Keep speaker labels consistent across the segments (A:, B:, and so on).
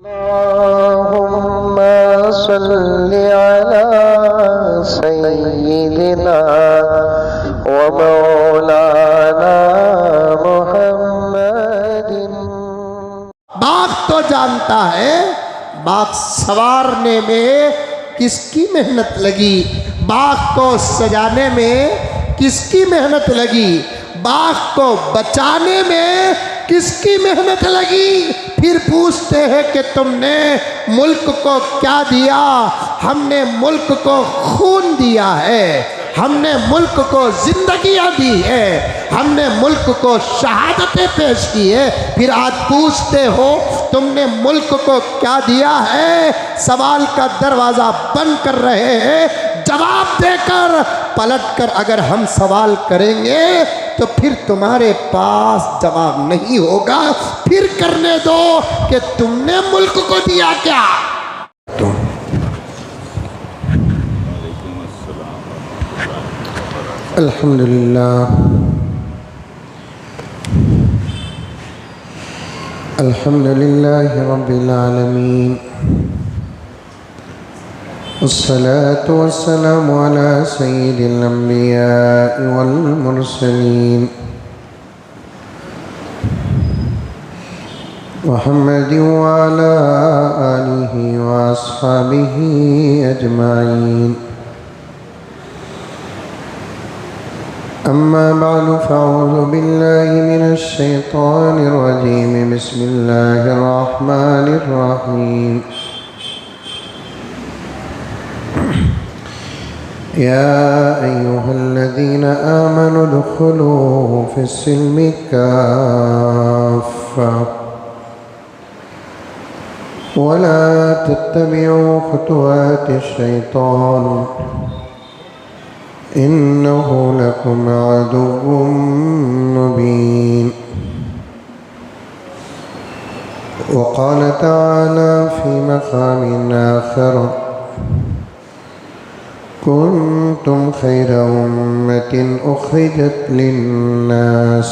A: अल्लाहुम्मा सल्लि अला सय्यिदिना व मौलाना मुहम्मदिन।
B: बाघ तो जानता है बाघ सवारने में किसकी मेहनत लगी, बाघ को सजाने में किसकी मेहनत लगी, बाघ को बचाने में किसकी मेहनत लगी। फिर पूछते हैं कि तुमने मुल्क को क्या दिया। हमने मुल्क को खून दिया है, हमने मुल्क को जिंदगियां दी है, हमने मुल्क को शहादतें पेश की है। फिर आज पूछते हो तुमने मुल्क को क्या दिया है। सवाल का दरवाज़ा बंद कर रहे हैं। जवाब देकर पलटकर अगर हम सवाल करेंगे तो फिर तुम्हारे पास जवाब नहीं होगा। फिर करने दो कि तुमने मुल्क को दिया क्या। अल्हम्दुलिल्लाह अल्हम्दुलिल्लाह रब्बिल आलमीन वस्सलातु वस्सलामु अला सय्यिदिल अंबिया वल मुरसलीन मुहम्मदिन व अला आलिहि व अस्हाबिहि अजमाइन। अम्मा बादु फ़अऊज़ु बिल्लाहि मिनश शैतानिर रजीम। बिस्मिल्लाहिर रहमानिर रहीम। या अय्युहल्लज़ीना आमनु उदख़ुलू फ़िस्सिल्मि काफ़्फ़ा वला तत्तबिऊ ख़ुतुवातिश शैतान इन्नहु लकुम अदुव्वुम मुबीन। वक़ाल तआला फ़ी मक़ामिन आख़र कुन्तुम खैरा उम्मतिन उख़रिजत लिन्नास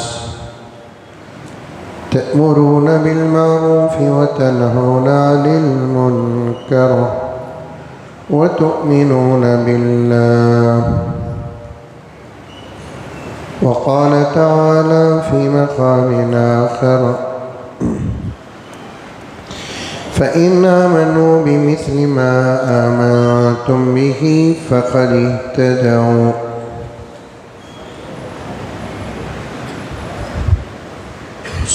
B: तअमुरून बिलमारूफ़ि व तनहौन अनिल मुनकर व तुअमिनून बिल्लाह। वक़ाल तआला फ़ी मक़ामिन आख़र फ़इन आमनू बिमिस्लि मा आमनतुम बिही फ़क़द इह्तदौ।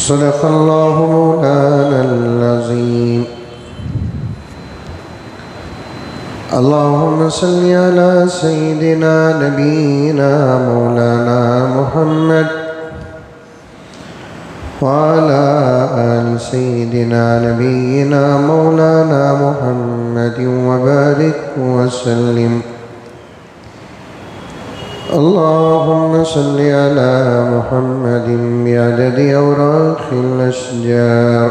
B: सदक़ल्लाहु मौलानल अज़ीम। अल्लाहुम्मा सल्लि अला सय्यिदिना नबीना मौलाना मुहम्मद व अला आलि सय्यिदिना नबीना मौलाना मुहम्मद व बारिक व सल्लिम। अल्लाहुम्मा सल्लि अला मुहम्मदिन बिअददि औराक़िल अशजार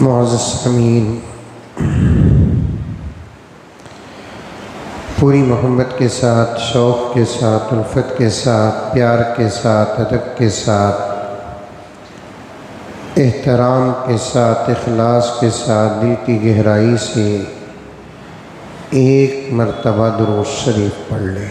B: मुअज़्ज़ज़ सामीन, पूरी मोहब्बत के साथ, शौक़ के साथ, उल्फत के साथ, प्यार के साथ, अदब के साथ, एहतराम के साथ, इखलास के साथ, दिल की गहराई से एक मरतबा दुरूद शरीफ पढ़ लें।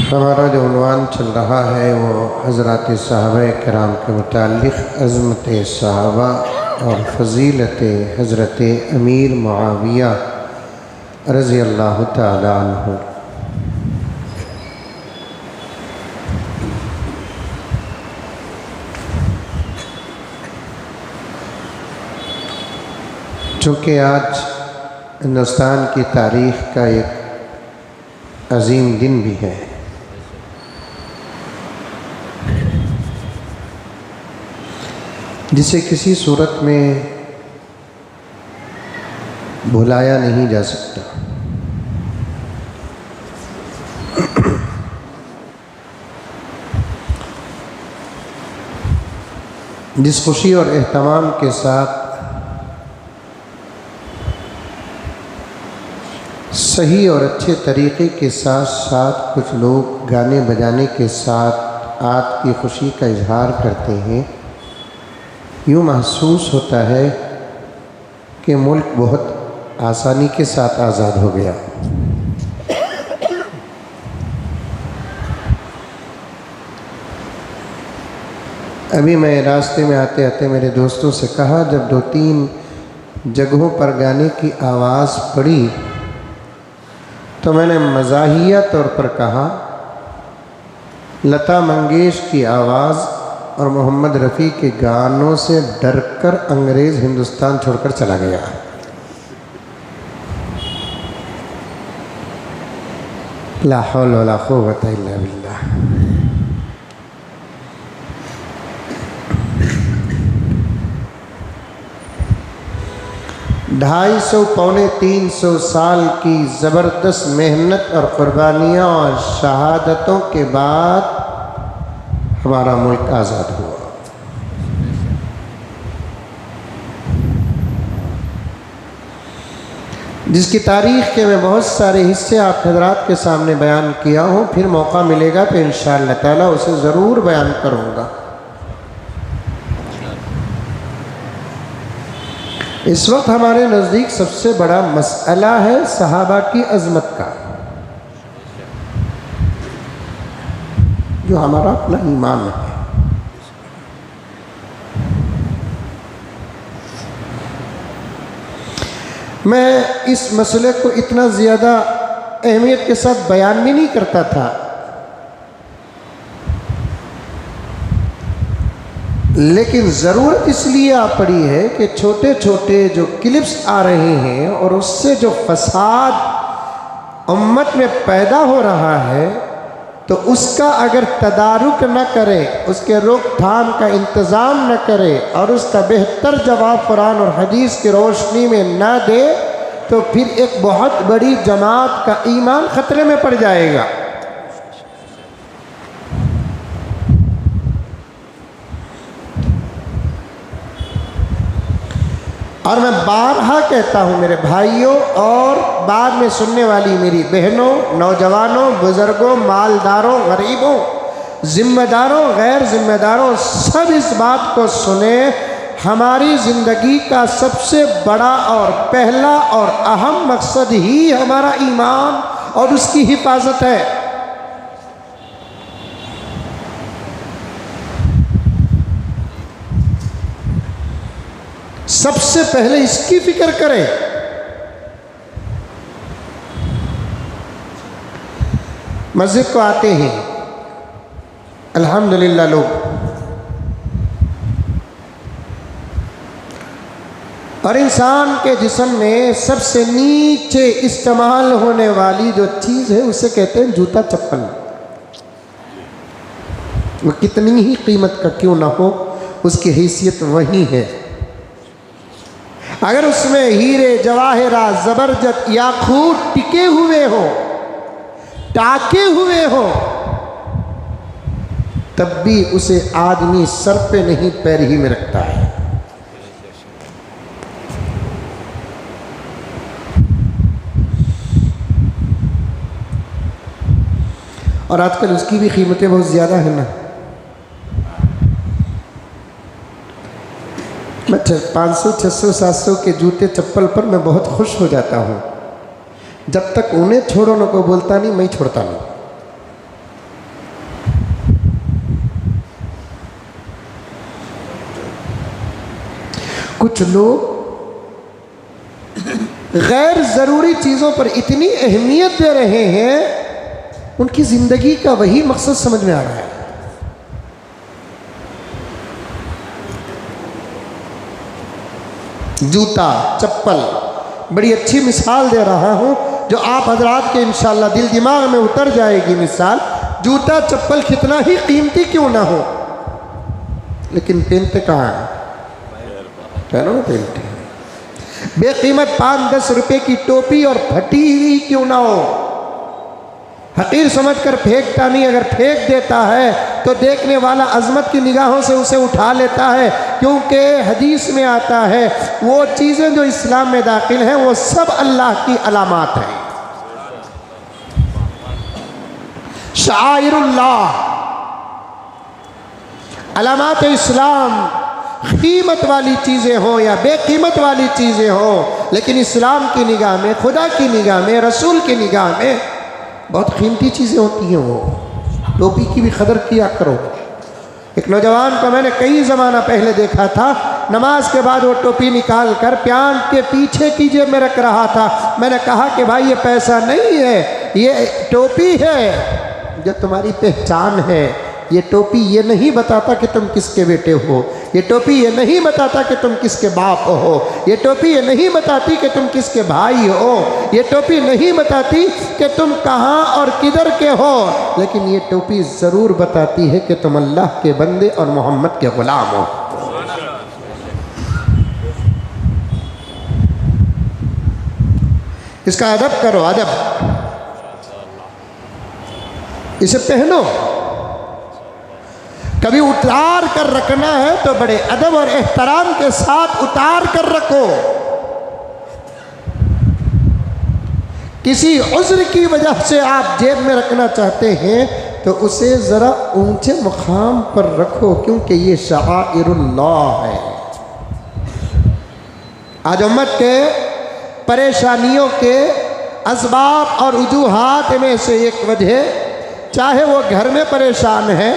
B: हमारा जो उन्वान चल रहा है वो हज़रात सहाबा किराम के मुताल्लिक़ अज़मत सहाबा और फ़ज़ीलत हज़रत अमीर मुआविया रज़ी अल्लाह तआला अन्हु। चूँकि आज हिंदुस्तान की तारीख़ का एक अजीम दिन भी है, जिसे किसी सूरत में भुलाया नहीं जा सकता। जिस खुशी और एहतमाम के साथ सही और अच्छे तरीक़े के साथ साथ कुछ लोग गाने बजाने के साथ आज की खुशी का इजहार करते हैं, यूँ महसूस होता है कि मुल्क बहुत आसानी के साथ आज़ाद हो गया। अभी मैं रास्ते में आते आते मेरे दोस्तों से कहा, जब 2-3 जगहों पर गाने की आवाज़ पड़ी तो मैंने मज़ाहिया तौर पर कहा, लता मंगेशकर की आवाज़ और मोहम्मद रफ़ी के गानों से डरकर अंग्रेज़ हिंदुस्तान छोड़कर चला गया। ला हौल वला कुव्वता इल्ला बिल्लाह। 250-300 साल की ज़बरदस्त मेहनत और क़ुरबानियाँ और शहादतों के बाद हमारा मुल्क आज़ाद हुआ। जिसकी तारीख़ के मैं बहुत सारे हिस्से आप हज़रात के सामने बयान किया हूँ, फिर मौका मिलेगा तो इंशाअल्लाह ताला उसे ज़रूर बयान करूँगा। इस वक्त हमारे नज़दीक सबसे बड़ा मसला है सहाबा की अज़मत का, जो हमारा अपना ईमान है। मैं इस मसले को इतना ज़्यादा अहमियत के साथ बयान भी नहीं करता था, लेकिन ज़रूरत इसलिए आ पड़ी है कि छोटे छोटे जो क्लिप्स आ रहे हैं और उससे जो फसाद उम्मत में पैदा हो रहा है, तो उसका अगर तदारुक न करे, उसके रोकथाम का इंतज़ाम न करे और उसका बेहतर जवाब कुरान और हदीस की रोशनी में न दे, तो फिर एक बहुत बड़ी जमात का ईमान ख़तरे में पड़ जाएगा। और मैं बारहा कहता हूँ मेरे भाइयों और बाद में सुनने वाली मेरी बहनों, नौजवानों, बुज़ुर्गों, मालदारों, गरीबों, ज़िम्मेदारों, गैर ज़िम्मेदारों, सब इस बात को सुने। हमारी ज़िंदगी का सबसे बड़ा और पहला और अहम मकसद ही हमारा ईमान और उसकी हिफाजत है। सबसे पहले इसकी फिक्र करें। मस्जिद को आते हैं अल्हम्दुलिल्लाह लोग, और इंसान के जिस्म में सबसे नीचे इस्तेमाल होने वाली जो चीज़ है उसे कहते हैं जूता चप्पल। वो कितनी ही कीमत का क्यों ना हो, उसकी हैसियत वही है। अगर उसमें हीरे, जवाहरात, ज़बरदस्त, याकूत टिके हुए हो, टाके हुए हो, तब भी उसे आदमी सर पे नहीं पैर ही में रखता है। और आजकल उसकी भी कीमतें बहुत ज़्यादा है ना। मैं 500, 600, 700 के जूते चप्पल पर मैं बहुत खुश हो जाता हूँ। जब तक उन्हें छोड़ो ना को बोलता नहीं, मैं छोड़ता नहीं। कुछ लोग गैर ज़रूरी चीज़ों पर इतनी अहमियत दे रहे हैं, उनकी ज़िंदगी का वही मकसद समझ में आ रहा है। जूता चप्पल, बड़ी अच्छी मिसाल दे रहा हूँ जो आप हजरात के इंशाअल्लाह दिल दिमाग में उतर जाएगी मिसाल। जूता चप्पल कितना ही कीमती क्यों ना हो, लेकिन पहनते कहाँ हैं? पैरों में पहनते हैं। बेकीमत 5-10 रुपए की टोपी और फटी हुई क्यों ना हो, हकीर समझकर फेंकता नहीं, अगर फेंक देता है तो देखने वाला अजमत की निगाहों से उसे उठा लेता है, क्योंकि हदीस में आता है वो चीज़ें जो इस्लाम में दाखिल हैं वो सब अल्लाह की अलामात हैं। शाइरुल्लाह, अलामात इस्लाम, कीमत वाली चीज़ें हों या बेकीमत वाली चीज़ें हों, लेकिन इस्लाम की निगाह में, खुदा की निगाह में, रसूल की निगाह में बहुत कीमती चीज़ें होती हैं। वो टोपी की भी कदर किया करो। एक नौजवान को मैंने कई ज़माना पहले देखा था, नमाज के बाद वो टोपी निकाल कर प्यांट के पीछे की जेब में रख रहा था। मैंने कहा कि भाई ये पैसा नहीं है, ये टोपी है जो तुम्हारी पहचान है। ये टोपी ये नहीं बताता कि तुम किसके बेटे हो, ये टोपी ये नहीं बताता कि तुम किसके बाप हो, ये टोपी ये नहीं बताती कि तुम किसके भाई हो, ये टोपी नहीं बताती कि तुम कहाँ और किधर के हो, लेकिन ये टोपी ज़रूर बताती है कि तुम अल्लाह के बंदे और मोहम्मद के ग़ुलाम हो। इसका अदब करो, अदब, इसे पहनो। कभी उतार कर रखना है तो बड़े अदब और एहतराम के साथ उतार कर रखो। किसी उज़्र की वजह से आप जेब में रखना चाहते हैं तो उसे ज़रा ऊंचे मुकाम पर रखो, क्योंकि ये शाइरुल्लाह है। आज उम्मत के परेशानियों के असबाब और वजूहात में से एक वजह, चाहे वो घर में परेशान है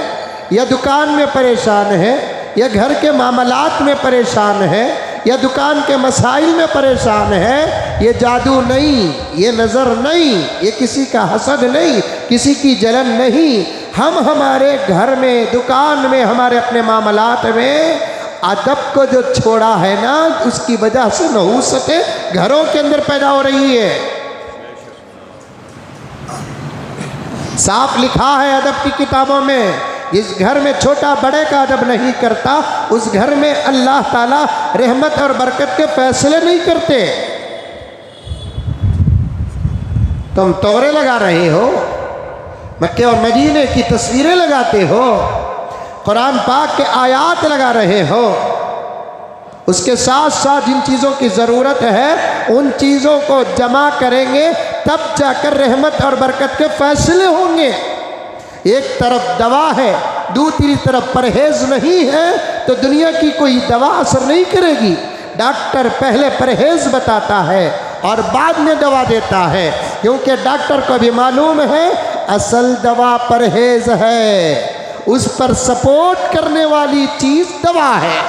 B: या दुकान में परेशान है या घर के मामलात में परेशान है या दुकान के मसाइल में परेशान है, ये जादू नहीं, ये नज़र नहीं, ये किसी का हसद नहीं, किसी की जलन नहीं। हम हमारे घर में, दुकान में, हमारे अपने मामलात में अदब को जो छोड़ा है ना, उसकी वजह से नहूसतें घरों के अंदर पैदा हो रही है। साफ लिखा है अदब की किताबों में, जिस घर में छोटा बड़े का अदब नहीं करता उस घर में अल्लाह ताला रहमत और बरकत के फैसले नहीं करते। तुम तोरे लगा रहे हो, मक्के और मदीने की तस्वीरें लगाते हो, कुरान पाक के आयात लगा रहे हो, उसके साथ साथ जिन चीज़ों की ज़रूरत है उन चीज़ों को जमा करेंगे, तब जाकर रहमत और बरकत के फैसले होंगे। एक तरफ दवा है, दूसरी तरफ परहेज़ नहीं है, तो दुनिया की कोई दवा असर नहीं करेगी। डॉक्टर पहले परहेज़ बताता है और बाद में दवा देता है, क्योंकि डॉक्टर को भी मालूम है असल दवा परहेज़ है, उस पर सपोर्ट करने वाली चीज़ दवा है।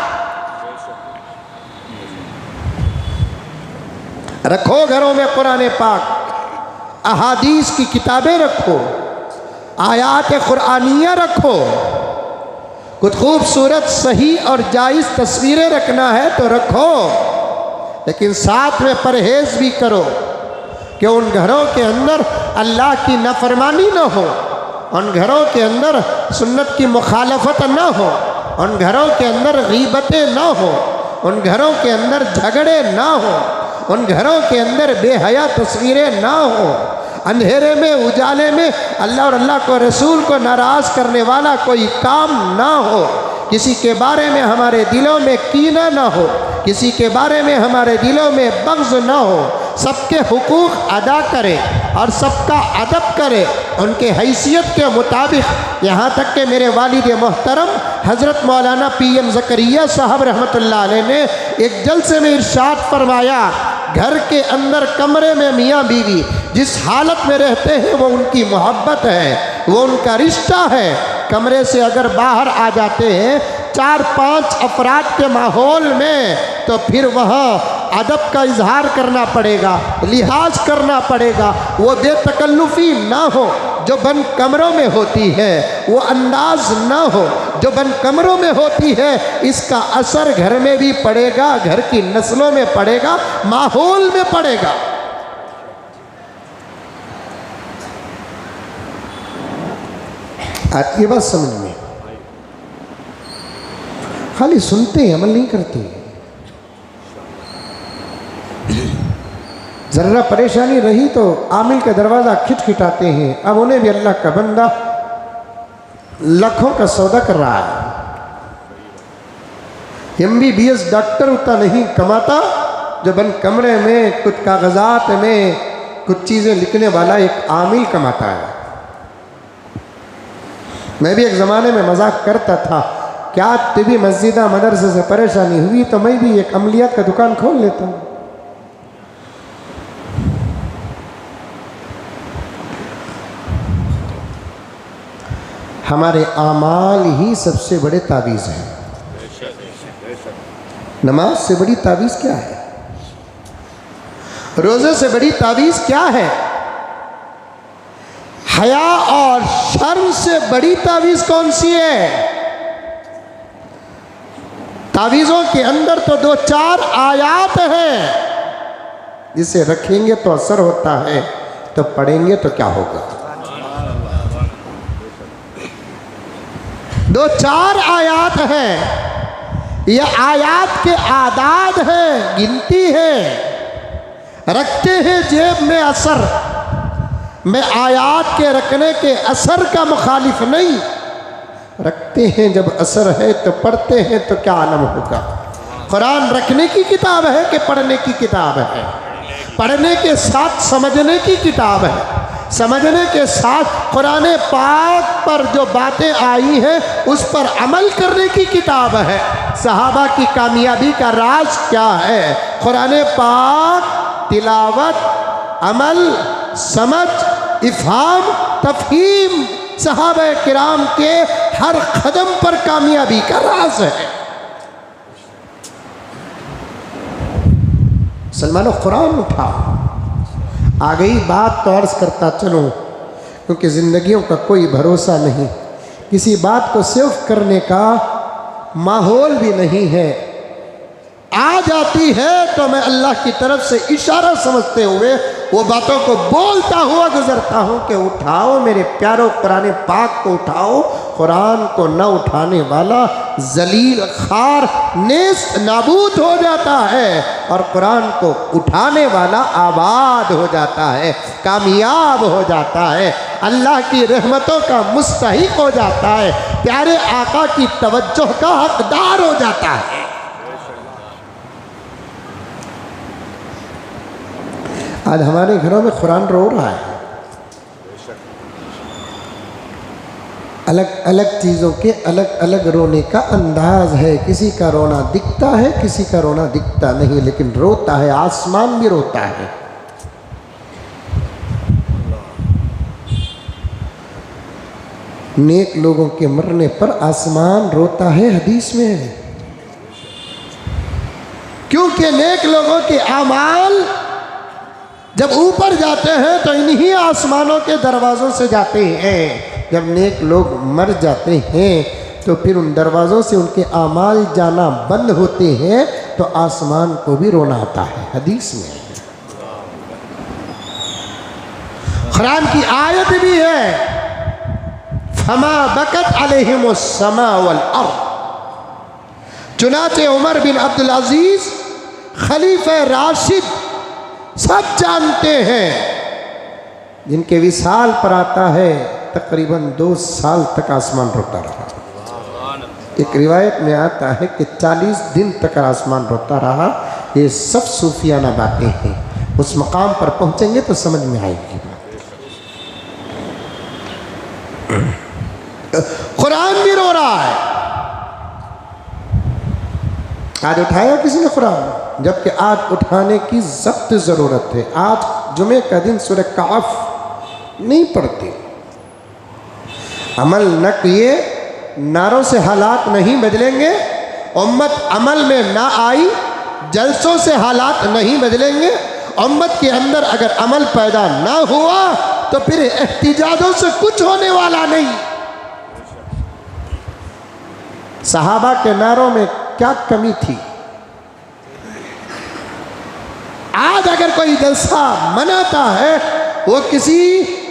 B: रखो घरों में कुरान पाक, अहादीस की किताबें रखो, आयात कुरानिया रखो। कुछ खूबसूरत सही और जायज़ तस्वीरें रखना है तो रखो, लेकिन साथ में परहेज़ भी करो कि उन घरों के अंदर अल्लाह की नाफरमानी न हो, उन घरों के अंदर सुन्नत की मुखालफत न हो, उन घरों के अंदर गीबतें न हो, उन घरों के अंदर झगड़े न हो, उन घरों के अंदर बेहया तस्वीरें ना हो, अंधेरे में उजाले में अल्लाह और अल्लाह को रसूल को नाराज़ करने वाला कोई काम ना हो, किसी के बारे में हमारे दिलों में कीना ना हो, किसी के बारे में हमारे दिलों में बग़्ज़ ना हो, सबके हुकूक अदा करे और सबका अदब करे उनके हैसियत के मुताबिक। यहाँ तक कि मेरे वालिद मोहतरम हज़रत मौलाना PM ज़करिया साहब रहमतुल्लाह अलैह ने एक जलसे में इरशाद फरमाया, घर के अंदर कमरे में मियाँ बीवी जिस हालत में रहते हैं वो उनकी मोहब्बत है, वो उनका रिश्ता है। कमरे से अगर बाहर आ जाते हैं 4-5 अफराद के माहौल में, तो फिर वहाँ अदब का इजहार करना पड़ेगा, लिहाज करना पड़ेगा। वो बेतकल्लुफ़ी ना हो जो बंद कमरों में होती है, वो अंदाज ना हो जो बन कमरों में होती है, इसका असर घर में भी पड़ेगा, घर की नस्लों में पड़ेगा, माहौल में पड़ेगा। आती है बात समझ में? खाली सुनते हैं, अमल नहीं करते। जरा परेशानी रही तो आमिल का दरवाज़ा खिटखिटाते हैं। अब उन्हें भी अल्लाह का बंदा लाखों का सौदा कर रहा है। MBBS डॉक्टर उतना नहीं कमाता जो बंद कमरे में कुछ कागजात में कुछ चीज़ें लिखने वाला एक आमिल कमाता है। मैं भी एक ज़माने में मजाक करता था, क्या तभी मस्जिदा मदरसे से परेशानी हुई तो मैं भी एक अमलियात का दुकान खोल लेता हूँ। हमारे आमाल ही सबसे बड़े तावीज़ हैं। नमाज से बड़ी तावीज़ क्या है? रोज़े से बड़ी तावीज़ क्या है? हया और शर्म से बड़ी तावीज़ कौन सी है? तावीज़ों के अंदर तो 2-4 आयात हैं, जिसे रखेंगे तो असर होता है, तो पढ़ेंगे तो क्या होगा। 2-4 आयात हैं, ये आयात के आदाद हैं, गिनती है, रखते हैं जेब में असर। मैं आयात के रखने के असर का मुखालिफ नहीं, रखते हैं जब असर है तो पढ़ते हैं तो क्या आलम होगा। कुरान रखने की किताब है कि पढ़ने की किताब है? पढ़ने के साथ समझने की किताब है, समझने के साथ कुरान पाक पर जो बातें आई हैं उस पर अमल करने की किताब है। सहाबा की कामयाबी का राज क्या है? कुरान पाक, तिलावत, अमल, समझ, इफ़हाम, तफ़हीम, सहाबा किराम के हर कदम पर कामयाबी का राज है। सलमानो कुरान उठा। आ गई बात तो अर्ज़ करता चलूँ, क्योंकि ज़िंदगियों का कोई भरोसा नहीं, किसी बात को सिर्फ करने का माहौल भी नहीं है। आ जाती है तो मैं अल्लाह की तरफ से इशारा समझते हुए वो बातों को बोलता हुआ गुजरता हूँ कि उठाओ मेरे प्यारों कुरान पाक को उठाओ। कुरान को न उठाने वाला जलील खार नेस्त नाबूद हो जाता है और कुरान को उठाने वाला आबाद हो जाता है, कामयाब हो जाता है, अल्लाह की रहमतों का मुस्तहिक हो जाता है, प्यारे आका की तवज्जो का हकदार हो जाता है। आज हमारे घरों में कुरान रो रहा है। अलग अलग चीज़ों के अलग अलग रोने का अंदाज है। किसी का रोना दिखता है, किसी का रोना दिखता नहीं, लेकिन रोता है। आसमान भी रोता है। नेक लोगों के मरने पर आसमान रोता है, हदीस में है, क्योंकि नेक लोगों के आमाल जब ऊपर जाते हैं तो इन्हीं आसमानों के दरवाज़ों से जाते हैं। जब नेक लोग मर जाते हैं तो फिर उन दरवाज़ों से उनके आमाल जाना बंद होते हैं, तो आसमान को भी रोना आता है, हदीस में है। कुरान की आयत भी है, फमा बकत अलैहिमुस समा वल अर्द। चुनाचे उमर बिन अब्दुल अजीज खलीफा राशिद सब जानते हैं, जिनके विसाल पर आता है तकरीबन 2 साल तक आसमान रोता रहा। एक रिवायत में आता है कि 40 दिन तक आसमान रोता रहा। ये सब सूफियाना बातें हैं, उस मकाम पर पहुंचेंगे तो समझ में आएगी। कुरान भी रो रहा है। आज उठाया किसी ने कुरान? जबकि आज उठाने की सख्त ज़रूरत है। आज जुमे का दिन सूरह काफ नहीं पढ़ते, अमल न किए, नारों से हालात नहीं बदलेंगे, उम्मत अमल में ना आई, जलसों से हालात नहीं बदलेंगे। उम्मत के अंदर अगर अमल पैदा ना हुआ तो फिर एहतिजाजों से कुछ होने वाला नहीं। सहाबा के नारों में क्या कमी थी? आज अगर कोई जलसा मनाता है वो किसी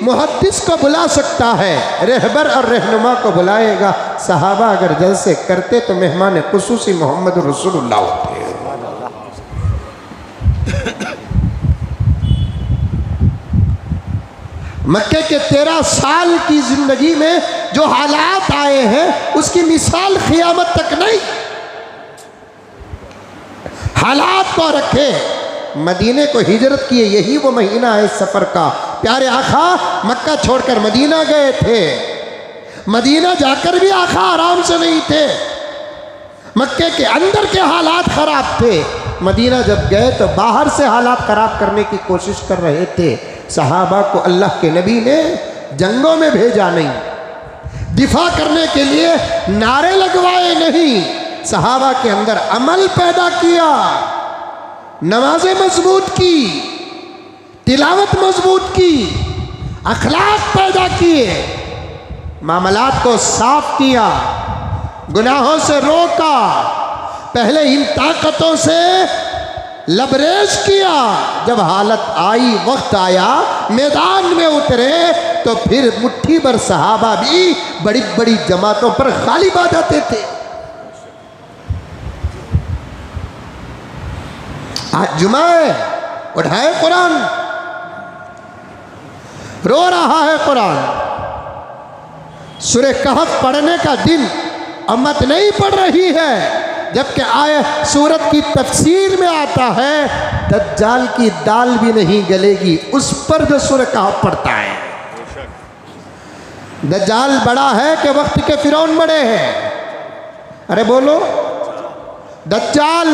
B: मुहद्दिस को बुला सकता है, रहबर और रहनुमा को बुलाएगा। सहाबा अगर जलसे करते तो मेहमान खुसूसी मोहम्मद रसूलुल्लाह होते। मक्के के 13 साल की जिंदगी में जो हालात आए हैं उसकी मिसाल क़यामत तक नहीं। हालात को रखे, मदीने को हिजरत किए, यही वो महीना है सफ़र का। प्यारे आका मक्का छोड़कर मदीना गए थे, मदीना जाकर भी आका आराम से नहीं थे, मक्के के अंदर के हालात ख़राब थे। मदीना जब गए तो बाहर से हालात ख़राब करने की कोशिश कर रहे थे। सहाबा को अल्लाह के नबी ने जंगों में भेजा नहीं, दिफा करने के लिए नारे लगवाए नहीं, सहाबा के अंदर अमल पैदा किया, नमाजें मजबूत की, तिलावत मजबूत की, अखलाक पैदा किए, मामलात को साफ किया, गुनाहों से रोका, पहले इन ताकतों से लबरेज किया। जब हालत आई, वक्त आया, मैदान में उतरे तो फिर मुट्ठी भर सहाबा भी बड़ी बड़ी जमातों पर गालिब आ जाते थे। आज जुमा है, उठाए कुरान, रो रहा है कुरान। सूरह कहफ पढ़ने का दिन उम्मत नहीं पढ़ रही है, जबकि आए सूरत की तफसीर में आता है दज्जाल की दाल भी नहीं गलेगी उस पर जो सूरह कहफ पढ़ता है। दज्जाल बड़ा है कि वक्त के फिरौन बड़े हैं? अरे बोलो, दज्जाल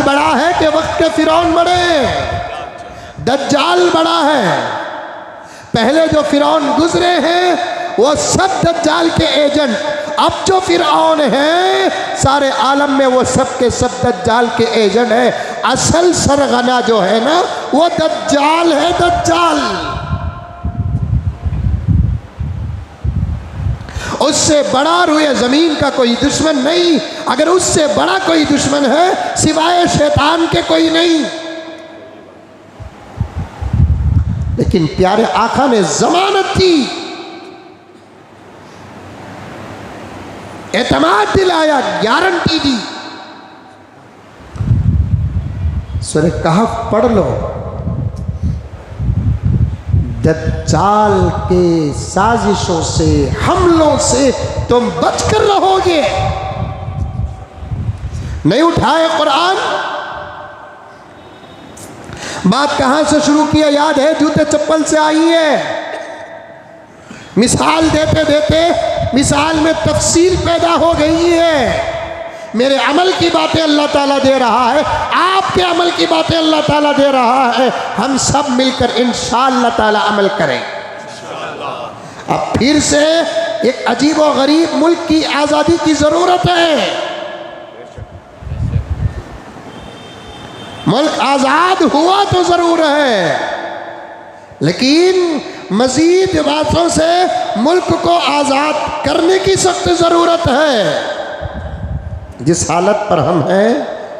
B: बड़ा है कि वक्त के फिरौन बड़े? दज्जाल बड़ा है। पहले जो फिरौन गुजरे हैं वो सब दज्जाल के एजेंट, अब जो फिरौन हैं सारे आलम में वो सब के सब दज्जाल के एजेंट हैं। असल सरगना जो है ना वो दज्जाल है, दज्जाल। उससे बड़ा रुए ज़मीन का कोई दुश्मन नहीं। अगर उससे बड़ा कोई दुश्मन है सिवाय शैतान के कोई नहीं। लेकिन प्यारे आका ने जमानत दी, एतमाद दिलाया, गारंटी दी। सूरह कहफ पढ़ लो, दज्जाल के साजिशों से, हमलों से तुम बचकर रहोगे। नहीं उठाए कुरान? बात कहां से शुरू किया याद है? जूते चप्पल से आई है। मिसाल देते देते मिसाल में तफसील पैदा हो गई है। मेरे अमल की बातें अल्लाह ताला दे रहा है, आपके अमल की बातें अल्लाह ताला दे रहा है। हम सब मिलकर इंशाअल्लाह ताला अमल करें। अब फिर से एक अजीब और गरीब मुल्क की आज़ादी की ज़रूरत है। मुल्क आज़ाद हुआ तो ज़रूर है, लेकिन मज़ीद बातों से मुल्क को आज़ाद करने की सख्त ज़रूरत है। जिस हालत पर हम हैं,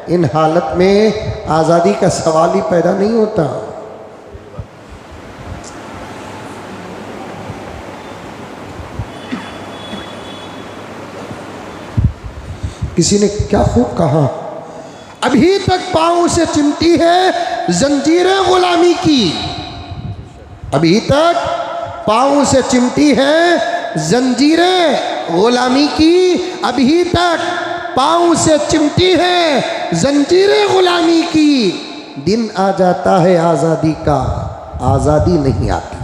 B: इन हालत में आज़ादी का सवाल ही पैदा नहीं होता। किसी ने क्या खूब कहा, अभी तक पांव से चिमटी है जंजीरें गुलामी की। अभी तक पांव से चिमटी है जंजीरें गुलामी की। अभी तक पांव से चिमटी है जंजीरें गुलामी की। दिन आ जाता है आज़ादी का, आज़ादी नहीं आती।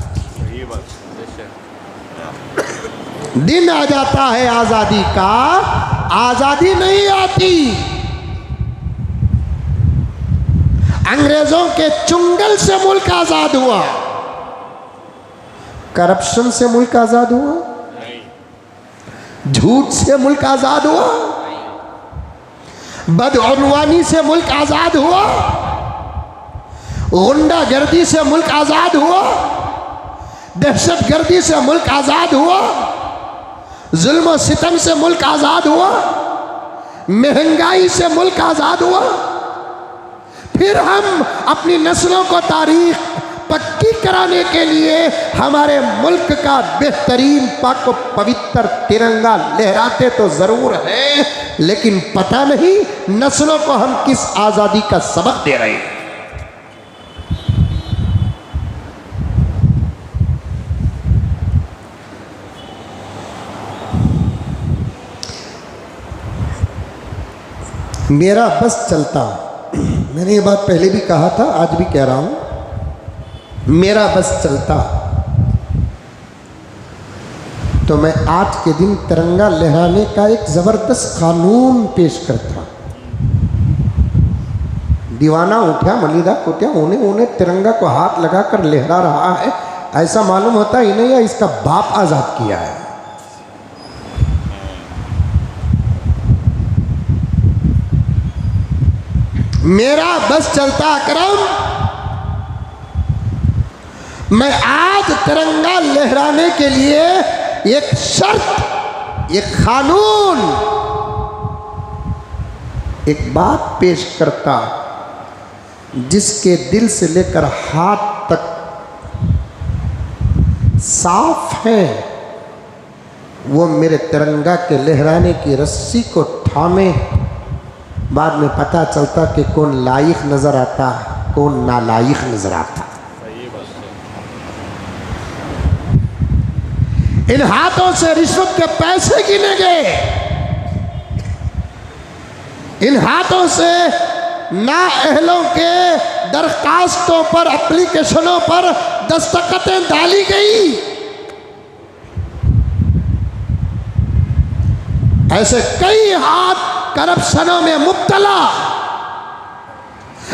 B: दिन आ जाता है आज़ादी का, आज़ादी नहीं आती। अंग्रेजों के चुंगल से मुल्क आज़ाद हुआ, करप्शन से मुल्क आज़ाद हुआ, झूठ से मुल्क आज़ाद हुआ, बदउनवानी से मुल्क आज़ाद हुआ, गुंडागर्दी से मुल्क आज़ाद हुआ, दहशतगर्दी से मुल्क आज़ाद हुआ, जुल्म और सितम से मुल्क आज़ाद हुआ, महंगाई से मुल्क आज़ाद हुआ। फिर हम अपनी नस्लों को तारीख पक्की कराने के लिए हमारे मुल्क का बेहतरीन पाक व पवित्र तिरंगा लहराते तो ज़रूर हैं, लेकिन पता नहीं नस्लों को हम किस आज़ादी का सबक दे रहे हैं। मेरा बस चलता, मैंने ये बात पहले भी कहा था, आज भी कह रहा हूं, मेरा बस चलता तो मैं आज के दिन तिरंगा लहराने का एक ज़बरदस्त कानून पेश करता। दीवाना उठा, मलिदा उठा, उन्हें तिरंगा को हाथ लगाकर लहरा रहा है, ऐसा मालूम होता ही नहीं है इसका बाप आज़ाद किया है। मेरा बस चलता अकरम, मैं आज तिरंगा लहराने के लिए एक शर्त, एक कानून, एक बात पेश करता, जिसके दिल से लेकर हाथ तक साफ है, वो मेरे तिरंगा के लहराने की रस्सी को थामे। बाद में पता चलता कि कौन लायक नजर आता, कौन नालायक नजर आता। इन हाथों से रिश्वत के पैसे गिने गए, इन हाथों से नाअहलों के दरखास्तों पर, एप्लीकेशनों पर दस्तखतें डाली गई। ऐसे कई हाथ करप्शनों में मुब्तला।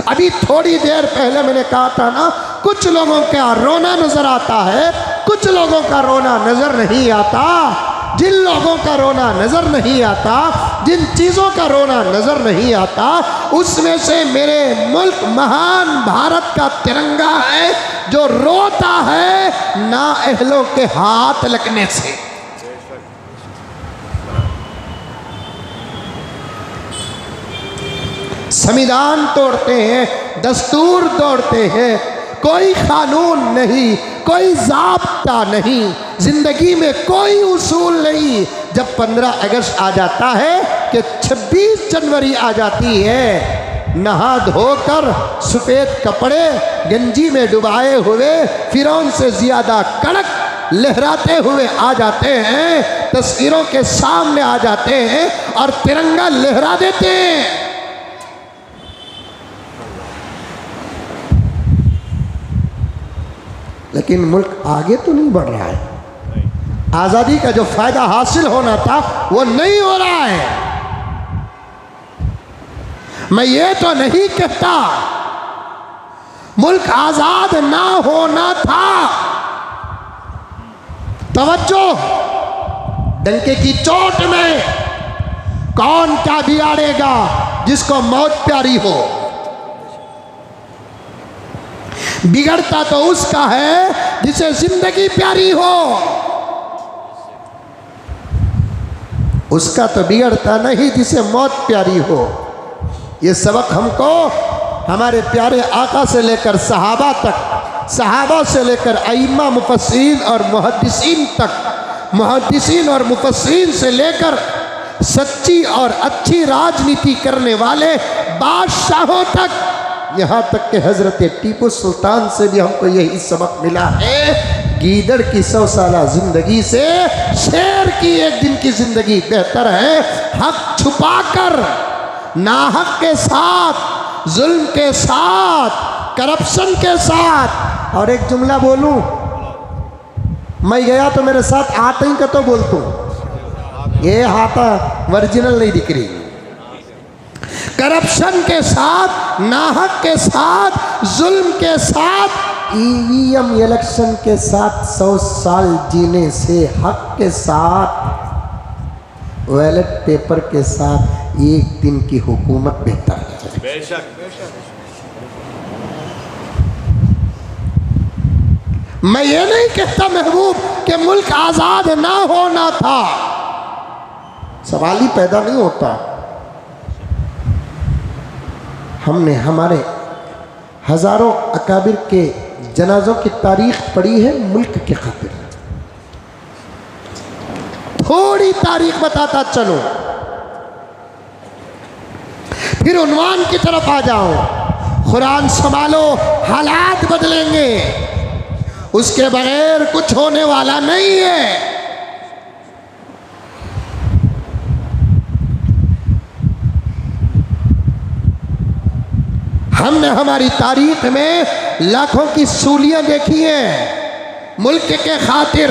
B: अभी थोड़ी देर पहले मैंने कहा था ना, कुछ लोगों का रोना नजर आता है, कुछ लोगों का रोना नजर नहीं आता। जिन लोगों का रोना नजर नहीं आता, जिन चीजों का रोना नजर नहीं आता, उसमें से मेरे मुल्क महान भारत का तिरंगा है जो रोता है नाअहलों के हाथ लगने से। संविधान तोड़ते हैं, दस्तूर तोड़ते हैं, कोई कानून नहीं, कोई ज़ाब्ता नहीं, जिंदगी में कोई उसूल नहीं। जब 15 अगस्त आ जाता है कि 26 जनवरी आ जाती है, नहा धोकर सफ़ेद कपड़े गंजी में डुबाए हुए फिरौन से ज़्यादा कड़क लहराते हुए आ जाते हैं, तस्वीरों के सामने आ जाते हैं और तिरंगा लहरा देते हैं। लेकिन मुल्क आगे तो नहीं बढ़ रहा है। आज़ादी का जो फायदा हासिल होना था वो नहीं हो रहा है। मैं ये तो नहीं कहता मुल्क आज़ाद ना होना था। तवज्जो, डंके की चोट में कौन क्या बिगाड़ेगा जिसको मौत प्यारी हो। बिगड़ता तो उसका है जिसे जिंदगी प्यारी हो, उसका तो बिगड़ता नहीं जिसे मौत प्यारी हो। ये सबक हमको हमारे प्यारे आका से लेकर सहाबा तक, सहाबा से लेकर अइम्मा मुफस्सिरीन और मुहद्दिसीन तक, मुहद्दिसीन और मुफस्सिरीन से लेकर सच्ची और अच्छी राजनीति करने वाले बादशाहों तक, यहाँ तक कि हज़रत टीपू सुल्तान से भी हमको यही सबक मिला है। गीदड़ की 100 साला जिंदगी से शेर की एक दिन की जिंदगी बेहतर है। हक छुपाकर, नाहक के साथ, जुल्म के साथ, करप्शन के साथ। और एक जुमला बोलूं, मैं गया तो मेरे साथ आते ही का तो बोलतूँ, ये हाथा ओरिजिनल नहीं दिख रही। करप्शन के साथ, नाहक के साथ, जुल्म के साथ, ईवीएम इलेक्शन के साथ 100 साल जीने से हक के साथ, बैलेट पेपर के साथ एक दिन की हुकूमत बेहतर है। बेशक। मैं ये नहीं कहता महबूब कि मुल्क आज़ाद ना होना था, सवाल ही पैदा नहीं होता। हमने हमारे हजारों अकाबिर के जनाजों की तारीख पढ़ी है मुल्क के खातिर। थोड़ी तारीख बताता चलो, फिर उन्वान की तरफ आ जाओ। कुरान संभालो, हालात बदलेंगे, उसके बगैर कुछ होने वाला नहीं है। हमने हमारी तारीख में लाखों की सूलियां देखी हैं मुल्क के खातिर।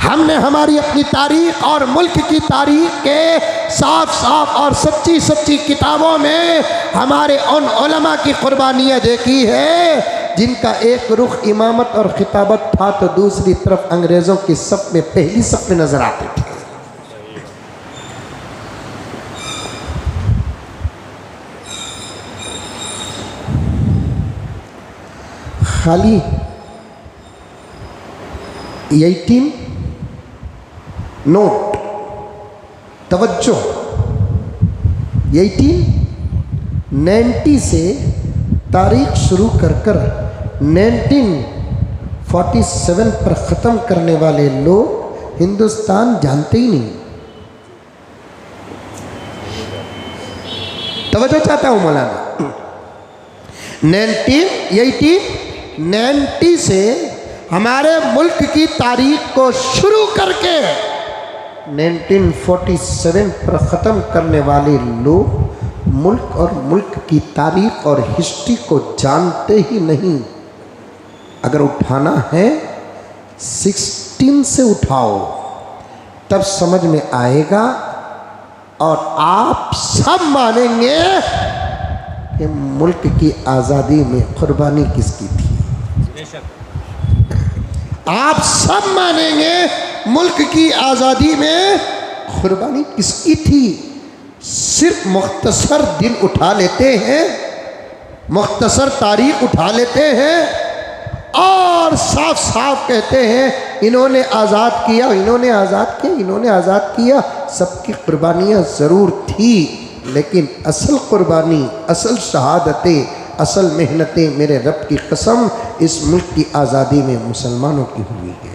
B: हमने हमारी अपनी तारीख और मुल्क की तारीख के साफ साफ और सच्ची सच्ची किताबों में हमारे उन उलमा की कुर्बानियाँ देखी है जिनका एक रुख इमामत और खिताबत था तो दूसरी तरफ अंग्रेज़ों की सफ में पहली सफ में नजर आते थे। खाली 18 नोट, तवज्जो, 1890 से तारीख शुरू कर 1947 पर ख़त्म करने वाले लोग हिंदुस्तान जानते ही नहीं। तवज्जो चाहता हूँ मौलाना। 1990 से हमारे मुल्क की तारीख को शुरू करके 1947 पर ख़त्म करने वाले लोग मुल्क और मुल्क की तारीख और हिस्ट्री को जानते ही नहीं। अगर उठाना है 16 से उठाओ, तब समझ में आएगा और आप सब मानेंगे कि मुल्क की आज़ादी में कुर्बानी किसकी थी। आप सब मानेंगे मुल्क की आज़ादी में कुर्बानी किसकी थी। सिर्फ मुख्तसर दिन उठा लेते हैं, मुख्तसर तारीख उठा लेते हैं और साफ साफ कहते हैं इन्होंने आज़ाद किया, इन्होंने आज़ाद किया, इन्होंने आज़ाद किया। सबकी कुर्बानियाँ ज़रूर थी, लेकिन असल कुर्बानी, असल शहादतें, असल मेहनतें मेरे रब की कसम इस मुल्क की आज़ादी में मुसलमानों की हुई है।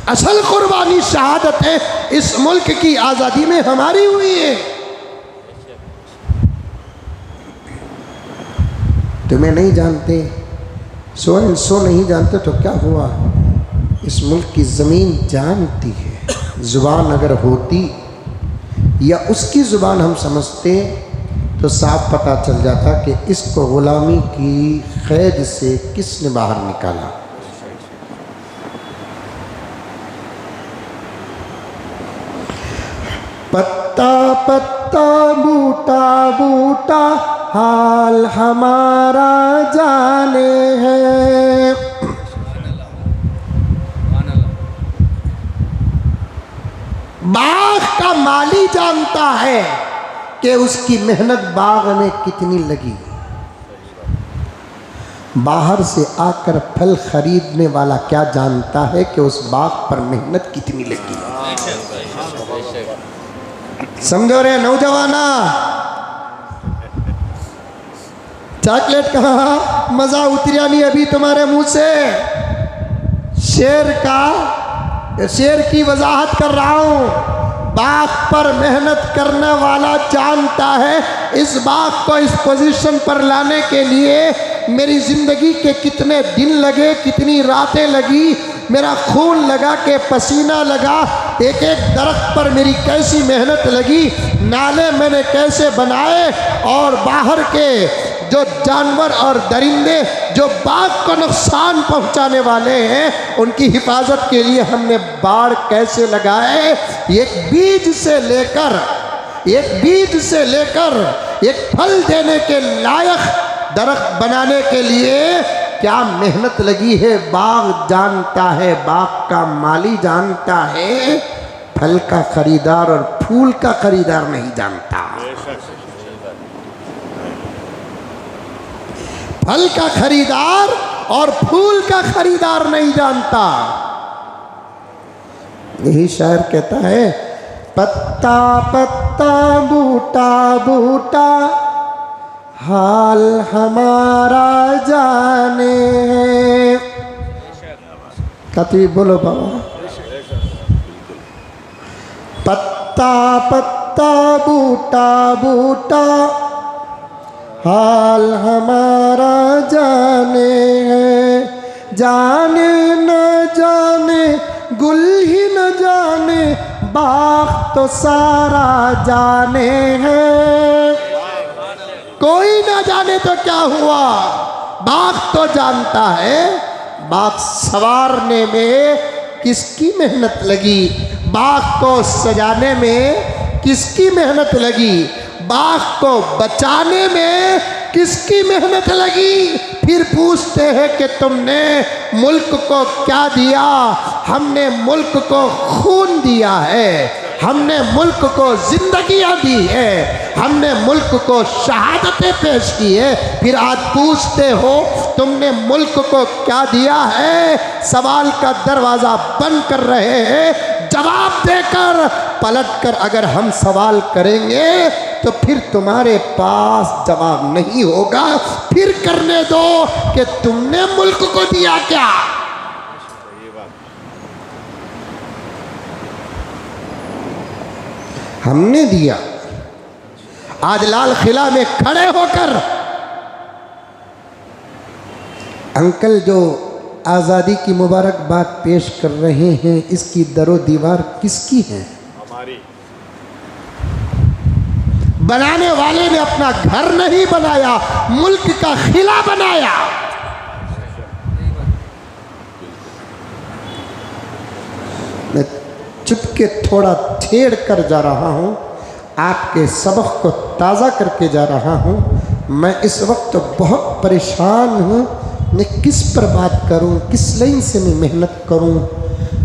B: असल कुर्बानी, शहादतें इस मुल्क की आज़ादी में हमारी हुई है। तुम्हें नहीं जानते, सो नहीं जानते तो क्या हुआ, इस मुल्क की ज़मीन जानती है। ज़ुबान अगर होती या उसकी ज़ुबान हम समझते तो साफ पता चल जाता कि इसको ग़ुलामी की क़ैद से किसने बाहर निकाला। पत्ता पत्ता बूटा बूटा हाल हमारा जाने हैं। बाग का माली जानता है कि उसकी मेहनत बाग में कितनी लगी। बाहर से आकर फल खरीदने वाला क्या जानता है कि उस बाग पर मेहनत कितनी लगी। समझो रे नौजवाना, चॉकलेट कहा मजा उतरिया नहीं अभी तुम्हारे मुंह से। शेर की वजाहत कर रहा हूं। बाग पर मेहनत करने वाला जानता है इस बाग को इस पोजीशन पर लाने के लिए मेरी ज़िंदगी के कितने दिन लगे, कितनी रातें लगी, मेरा खून लगा के पसीना लगा, एक एक दरख्त पर मेरी कैसी मेहनत लगी, नाले मैंने कैसे बनाए, और बाहर के जो जानवर और दरिंदे जो बाग को नुकसान पहुंचाने वाले हैं उनकी हिफाजत के लिए हमने बाड़ कैसे लगाए। एक बीज से लेकर एक फल देने के लायक दरख्त बनाने के लिए क्या मेहनत लगी है, बाग जानता है, बाग का माली जानता है, फल का खरीदार और फूल का खरीदार नहीं जानता। फल का खरीदार और फूल का खरीदार नहीं जानता। यही शायर कहता है, पत्ता पत्ता बूटा बूटा हाल हमारा जाने है। कति बोलो बाबा। पत्ता पत्ता बूटा बूटा हाल हमारा जाने है। जाने न जाने गुल ही न जाने बाग तो सारा जाने है। कोई ना जाने तो क्या हुआ, बाग तो जानता है। बाग संवारने में किसकी मेहनत लगी, बाग को सजाने में किसकी मेहनत लगी, बाग को बचाने में किसकी मेहनत लगी। फिर पूछते हैं कि तुमने मुल्क को क्या दिया। हमने मुल्क को खून दिया है, हमने मुल्क को जिंदगियां दी है, हमने मुल्क को शहादतें पेश की है। फिर आज पूछते हो तुमने मुल्क को क्या दिया है। सवाल का दरवाज़ा बंद कर रहे हैं। जवाब देकर पलटकर अगर हम सवाल करेंगे तो फिर तुम्हारे पास जवाब नहीं होगा। फिर करने दो कि तुमने मुल्क को दिया क्या। हमने दिया। आज लाल किला में खड़े होकर अंकल जो आज़ादी की मुबारकबाद पेश कर रहे हैं, इसकी दरो दीवार किसकी है? हमारी। बनाने वाले ने अपना घर नहीं बनाया, मुल्क का किला बनाया। मैं चुपके थोड़ा छेड़ कर जा रहा हूँ, आपके सबक को ताज़ा करके जा रहा हूँ। मैं इस वक्त बहुत परेशान हूँ, मैं किस पर बात करूं, किस लाइन से मैं मेहनत करूं,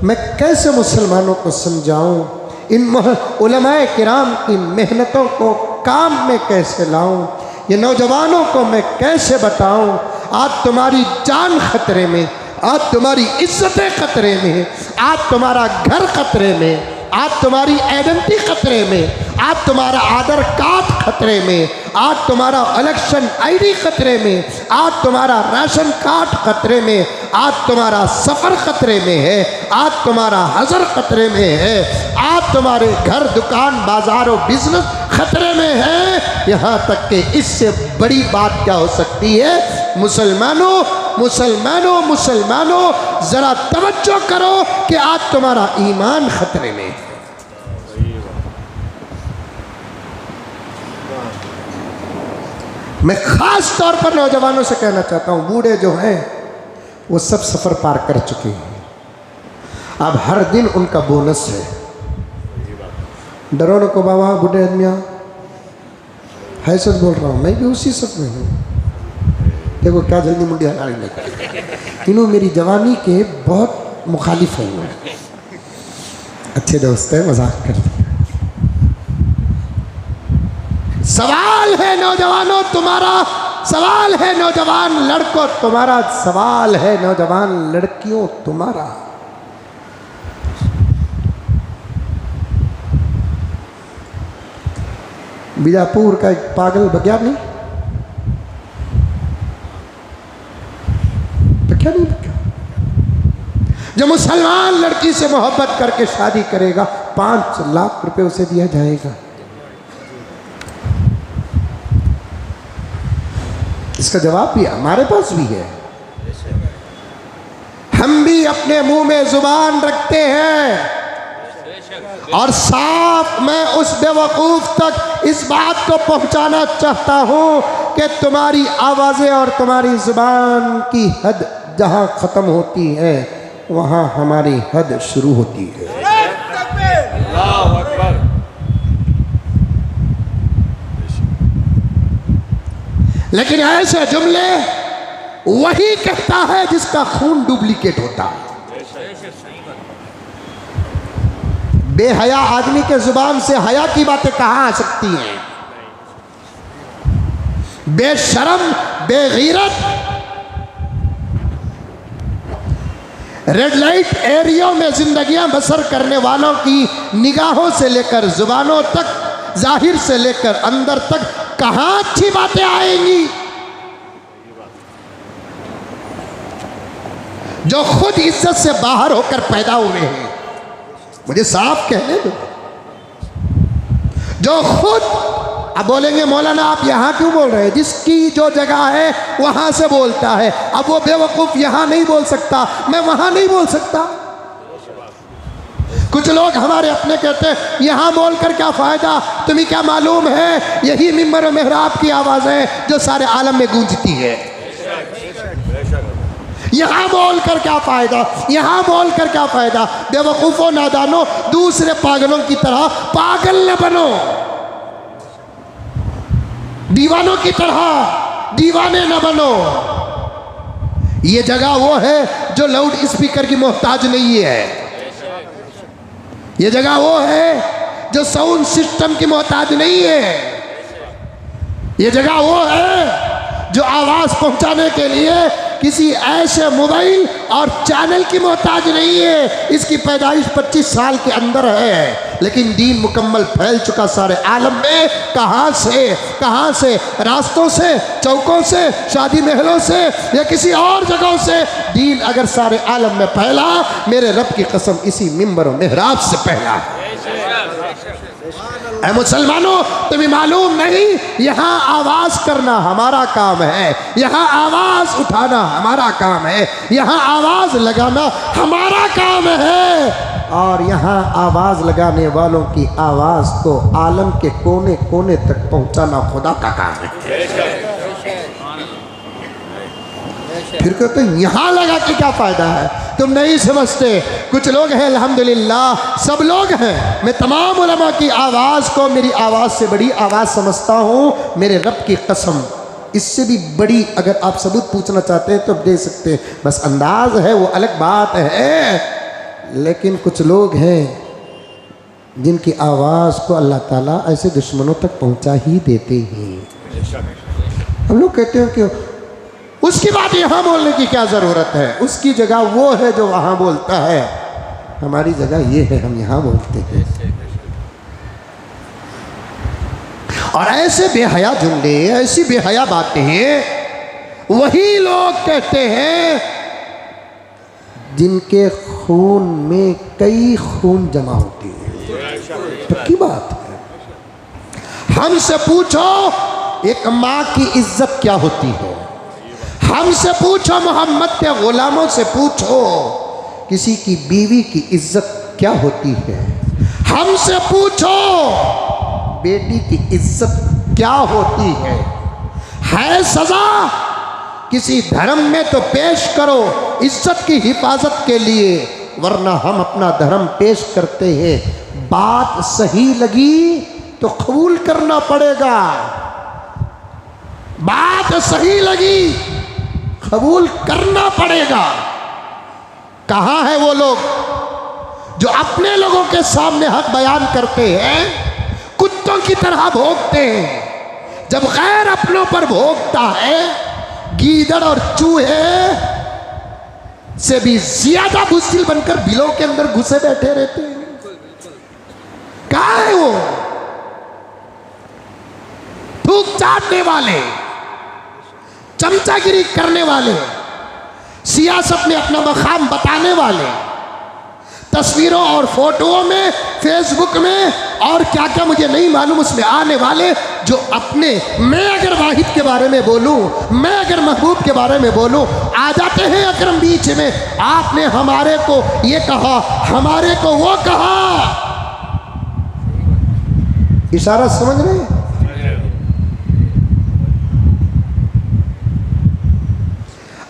B: मैं कैसे मुसलमानों को समझाऊं, इन उलमाए किराम की मेहनतों को काम में कैसे लाऊं, ये नौजवानों को मैं कैसे बताऊं। आज तुम्हारी जान खतरे में, आज तुम्हारी इज्जतें खतरे में, आज तुम्हारा घर खतरे में, आज तुम्हारी आइडेंटिटी खतरे में, आज तुम्हारा आधार कार्ड खतरे में, आज तुम्हारा इलेक्शन आईडी खतरे में, आज तुम्हारा राशन कार्ड खतरे में, आज तुम्हारा सफ़र खतरे में है, आज तुम्हारा हज़र खतरे में है, आज तुम्हारे घर दुकान बाजार और बिजनेस खतरे में है। यहाँ तक कि इससे बड़ी बात क्या हो सकती है। मुसलमानों मुसलमानों मुसलमानों ज़रा तवज्जो करो कि आज तुम्हारा ईमान खतरे में है। मैं ख़ास तौर पर नौजवानों से कहना चाहता हूँ, बूढ़े जो हैं वो सब सफ़र पार कर चुके हैं, अब हर दिन उनका बोनस है। डरो न को बाबा बूढ़े आदमिया है, सच बोल रहा हूँ, मैं भी उसी सब में हूँ। देखो क्या जल्दी मुंडी हलाली नहीं कर, तीनों मेरी जवानी के बहुत मुखालिफ हैं। अच्छे दोस्त हैं, मजाक करते हैं। सवाल है नौजवानों तुम्हारा, सवाल है नौजवान लड़कों तुम्हारा, सवाल है नौजवान लड़कियों तुम्हारा। बीजापुर का एक पागल वैज्ञानिक, क्या नहीं बक्या, जो मुसलमान लड़की से मोहब्बत करके शादी करेगा 5 लाख रुपए उसे दिया जाएगा। इसका जवाब भी हमारे पास भी है। हम भी अपने मुंह में जुबान रखते हैं, और साफ मैं उस बेवकूफ़ तक इस बात को पहुंचाना चाहता हूं कि तुम्हारी आवाज़ें और तुम्हारी जुबान की हद जहां ख़त्म होती है वहां हमारी हद शुरू होती है। लेकिन ऐसे जुमले वही कहता है जिसका खून डुप्लीकेट होता है। बेहया आदमी के जुबान से हया की बातें कहाँ आ सकती हैं। बेशरम, बेगैरत, रेड लाइट एरिया में जिंदगियां बसर करने वालों की निगाहों से लेकर जुबानों तक, जाहिर से लेकर अंदर तक कहां अच्छी बातें आएंगी? जो खुद इज्जत से बाहर होकर पैदा हुए हैं, मुझे साफ कहने दो, जो खुद, अब बोलेंगे मौलाना आप यहां क्यों बोल रहे हैं? जिसकी जो जगह है वहां से बोलता है। अब वो बेवकूफ यहां नहीं बोल सकता, मैं वहां नहीं बोल सकता। कुछ लोग हमारे अपने कहते हैं यहां बोलकर क्या फायदा, तुम्हें क्या मालूम है यही मिंबर और मेहराब की आवाज है जो सारे आलम में गूंजती है। यहां बोलकर क्या फायदा, यहां बोलकर क्या फायदा? बेवकूफों, नादानों, दूसरे पागलों की तरह पागल न बनो, दीवानों की तरह दीवाने न बनो। ये जगह वो है जो लाउड स्पीकर की मोहताज नहीं है। ये जगह वो है जो साउंड सिस्टम की मोहताज नहीं है। ये जगह वो है जो आवाज पहुंचाने के लिए किसी ऐसे मोबाइल और चैनल की मोहताज नहीं है। इसकी पैदाइश 25 साल के अंदर है, लेकिन दीन मुकम्मल फैल चुका सारे आलम में। कहां से? रास्तों से, चौकों से, शादी महलों से या किसी और जगहों से दीन अगर सारे आलम में फैला, मेरे रब की कसम इसी मिंबर और मेहराब से फैला है। ऐ मुसलमानों, तुम्हें मालूम नहीं, यहाँ आवाज करना हमारा काम है, यहाँ आवाज उठाना हमारा काम है, यहाँ आवाज लगाना हमारा काम है, और यहाँ आवाज लगाने वालों की आवाज को आलम के कोने कोने तक पहुंचाना खुदा का काम है। फिर कहते हैं यहाँ लगा के क्या फायदा है? तुम नहीं समझते। कुछ लोग हैं, अल्हम्दुलिल्लाह सब लोग हैं, मैं तमाम उलमा की आवाज़ को मेरी आवाज़ से बड़ी आवाज़ समझता हूँ, मेरे रब की कसम। इससे भी बड़ी अगर आप सबूत पूछना चाहते हैं तो दे सकते हैं, बस अंदाज है वो अलग बात है। लेकिन कुछ लोग हैं जिनकी आवाज़ को अल्लाह ताला ऐसे दुश्मनों तक पहुँचा ही देते हैं। हम लोग कहते हैं कि उसकी बात यहाँ बोलने की क्या ज़रूरत है, उसकी जगह वो है जो वहाँ बोलता है, हमारी जगह ये है, हम यहाँ बोलते हैं। और ऐसे बेहया जुमले, ऐसी बेहया बातें वही लोग कहते हैं जिनके खून में कई खून जमा होती है। पक्की बात है। हमसे पूछो एक माँ की इज्जत क्या होती है, हमसे पूछो मोहम्मद के गुलामों से पूछो किसी की बीवी की इज्जत क्या होती है, हमसे पूछो बेटी की इज्जत क्या होती है सजा किसी धर्म में तो पेश करो इज्जत की हिफाजत के लिए, वरना हम अपना धर्म पेश करते हैं। बात सही लगी तो कबूल करना पड़ेगा, बात सही लगी कबूल करना पड़ेगा। कहाँ है वो लोग जो अपने लोगों के सामने हक बयान करते हैं, कुत्तों की तरह भोंकते हैं, जब गैर अपनों पर भोंकता है गीदड़ और चूहे से भी ज्यादा बुज़दिल बनकर बिलों के अंदर घुसे बैठे रहते हैं। कहाँ है वो थूक चाटने वाले, चमचागिरी करने वाले, सियासत में अपना मकाम बताने वाले, तस्वीरों और फोटोओं में, फेसबुक में और क्या क्या मुझे नहीं मालूम उसमें आने वाले, जो अपने, मैं अगर वाहिद के बारे में बोलूं, मैं अगर महबूब के बारे में बोलूं, आ जाते हैं अकरम बीच में, आपने हमारे को ये कहा, हमारे को वो कहा। इशारा समझ रहे हैं?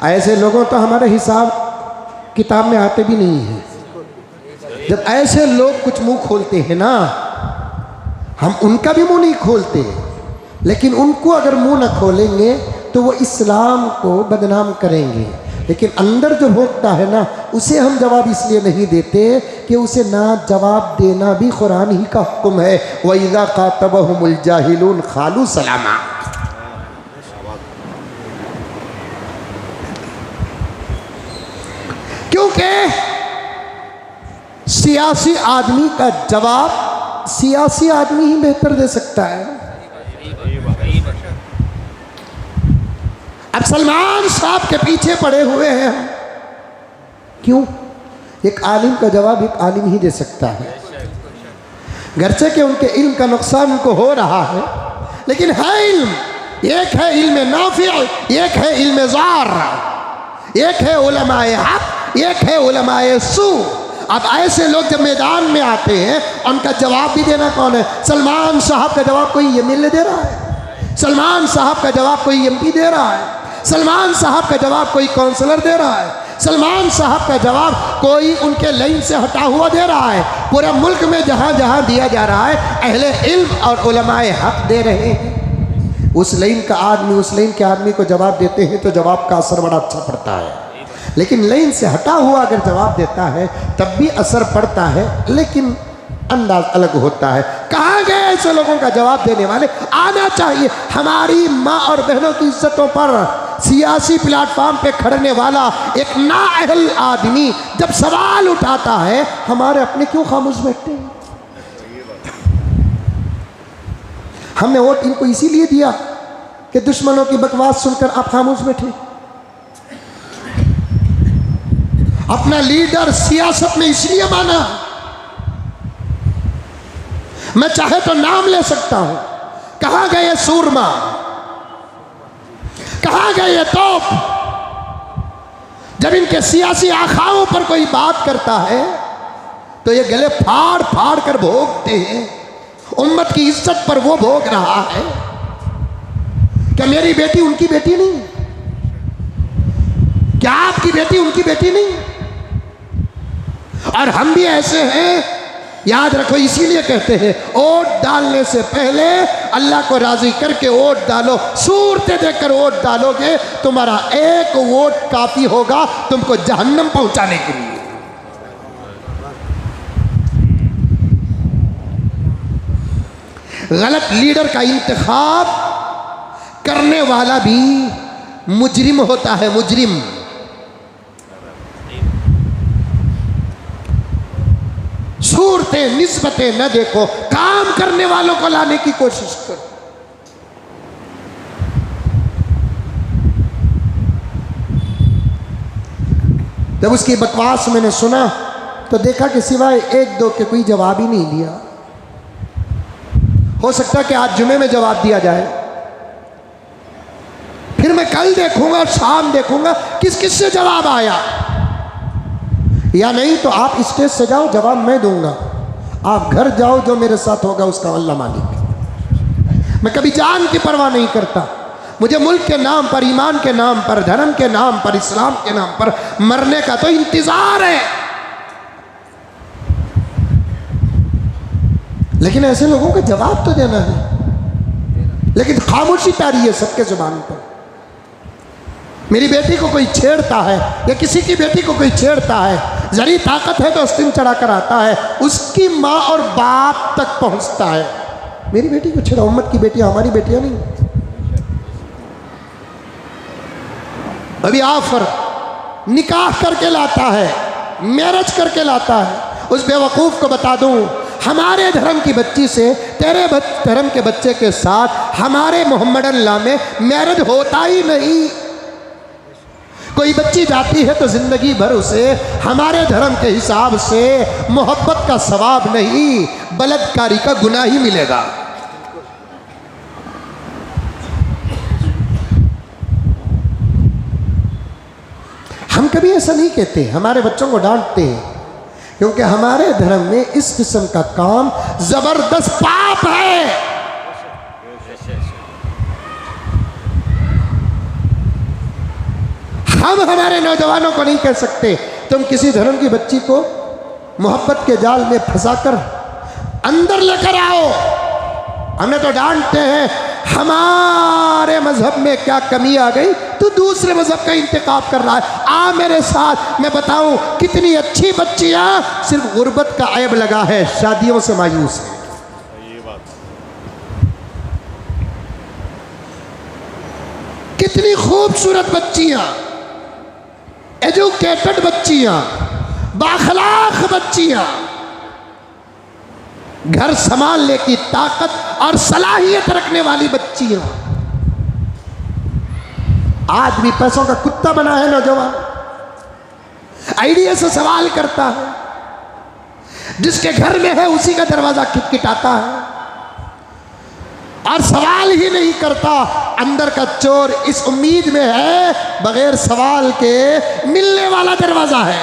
B: ऐसे लोगों तो हमारे हिसाब किताब में आते भी नहीं हैं। जब ऐसे लोग कुछ मुंह खोलते हैं ना, हम उनका भी मुंह नहीं खोलते, लेकिन उनको अगर मुंह न खोलेंगे तो वो इस्लाम को बदनाम करेंगे। लेकिन अंदर जो भोंकता है ना, उसे हम जवाब इसलिए नहीं देते कि उसे ना जवाब देना भी कुरान ही का हुक्म है। वइज़ा ख़ातबहुमुल जाहिलून क़ालू सलामा। क्योंकि सियासी आदमी का जवाब सियासी आदमी ही बेहतर दे सकता है। अब सलमान साहब के पीछे पड़े हुए हैं हम, क्यों? एक आलिम का जवाब एक आलिम ही दे सकता है। गरचे के उनके इल्म का नुकसान उनको हो रहा है, लेकिन है इल्म। एक है इल्म नाफी, एक है इल्म ज़ार, एक है उलमाए हक, एक है उलमाए सू। अब ऐसे लोग जब मैदान में आते हैं, उनका जवाब भी देना कौन है? सलमान साहब का जवाब कोई एमएलए दे रहा है, सलमान साहब का जवाब कोई एमपी दे रहा है, सलमान साहब का जवाब कोई काउंसलर दे रहा है, सलमान साहब का जवाब कोई उनके लाइन से हटा हुआ दे रहा है। पूरे मुल्क में जहाँ जहाँ दिया जा रहा है, अहले इल्म और उलमाए हक दे रहे हैं। उस लाइन का आदमी उस लाइन के आदमी को जवाब देते हैं तो जवाब का असर बड़ा अच्छा पड़ता है, लेकिन लाइन से हटा हुआ अगर जवाब देता है तब भी असर पड़ता है, लेकिन अंदाज अलग होता है। कहाँ गए ऐसे लोगों का जवाब देने वाले? आना चाहिए। हमारी माँ और बहनों की इज्जतों पर सियासी प्लेटफॉर्म पे खड़ने वाला एक नाअहल आदमी जब सवाल उठाता है, हमारे अपने क्यों खामोश बैठते हैं? हमने वोट इनको इसीलिए दिया कि दुश्मनों की बकवास सुनकर आप खामोश बैठे। अपना लीडर सियासत में इसलिए माना, मैं चाहे तो नाम ले सकता हूं। कहां गए सूरमा, कहां गए तोप? जब इनके सियासी आखाओं पर कोई बात करता है तो ये गले फाड़ फाड़ कर भोगते हैं। उम्मत की इज्जत पर वो भोग रहा है। क्या मेरी बेटी उनकी बेटी नहीं? क्या आपकी बेटी उनकी बेटी नहीं? और हम भी ऐसे हैं, याद रखो, इसीलिए कहते हैं वोट डालने से पहले अल्लाह को राजी करके वोट डालो। सूरतें देखकर वोट डालोगे, तुम्हारा एक वोट काफी होगा तुमको जहन्नम पहुंचाने के लिए। गलत लीडर का इंतखाब करने वाला भी मुजरिम होता है, मुजरिम। सूरतें निस्बतें न देखो, काम करने वालों को लाने की कोशिश करो। जब उसकी बकवास मैंने सुना तो देखा कि सिवाय एक दो के कोई जवाब ही नहीं दिया। हो सकता है कि आज जुमे में जवाब दिया जाए, फिर मैं कल देखूंगा, शाम देखूंगा किस किस से जवाब आया। या नहीं तो आप स्टेज से जाओ, जवाब मैं दूंगा। आप घर जाओ, जो मेरे साथ होगा उसका अल्लाह मालिक। मैं कभी जान की परवाह नहीं करता। मुझे मुल्क के नाम पर, ईमान के नाम पर, धर्म के नाम पर, इस्लाम के नाम पर मरने का तो इंतजार है। लेकिन ऐसे लोगों को जवाब तो देना है, लेकिन खामोशी तारी है सबके जुबान पर। मेरी बेटी को कोई छेड़ता है या किसी की बेटी को कोई छेड़ता है, जरी ताकत है तो स्टिंग चढ़ा कर आता है, उसकी माँ और बाप तक पहुंचता है। मेरी बेटी को छेड़ा, उम्मत की बेटियां हमारी बेटियां नहीं। अभी ऑफर निकाह करके लाता है, मैरिज करके लाता है। उस बेवकूफ़ को बता दूं, हमारे धर्म की बच्ची से तेरे धर्म के बच्चे के साथ हमारे मोहम्मदन ला में मैरिज होता ही नहीं। कोई बच्ची जाती है तो जिंदगी भर उसे हमारे धर्म के हिसाब से मोहब्बत का सवाब नहीं, बलात्कारी का गुनाह ही मिलेगा। हम कभी ऐसा नहीं कहते, हमारे बच्चों को डांटते हैं, क्योंकि हमारे धर्म में इस किस्म का काम जबरदस्त पाप है। हम हमारे नौजवानों को नहीं कह सकते तुम किसी धर्म की बच्ची को मोहब्बत के जाल में फंसाकर अंदर लेकर आओ। हमने तो डांटते हैं, हमारे मजहब में क्या कमी आ गई, तू दूसरे मजहब का इंतखाब कर रहा है। आ मेरे साथ, मैं बताऊं कितनी अच्छी बच्चियां सिर्फ गुर्बत का ऐब लगा है, शादियों से मायूस है। कितनी खूबसूरत बच्चियां एजुकेटेड बच्चियां, बाखलाक बच्चियां, घर संभालने की ताकत और सलाहियत रखने वाली बच्चियां। आज भी पैसों का कुत्ता बना है नौजवान, आइडिया से सवाल करता है, जिसके घर में है उसी का दरवाजा खिटखिटाता है और सवाल ही नहीं करता। अंदर का चोर इस उम्मीद में है बगैर सवाल के मिलने वाला दरवाजा है।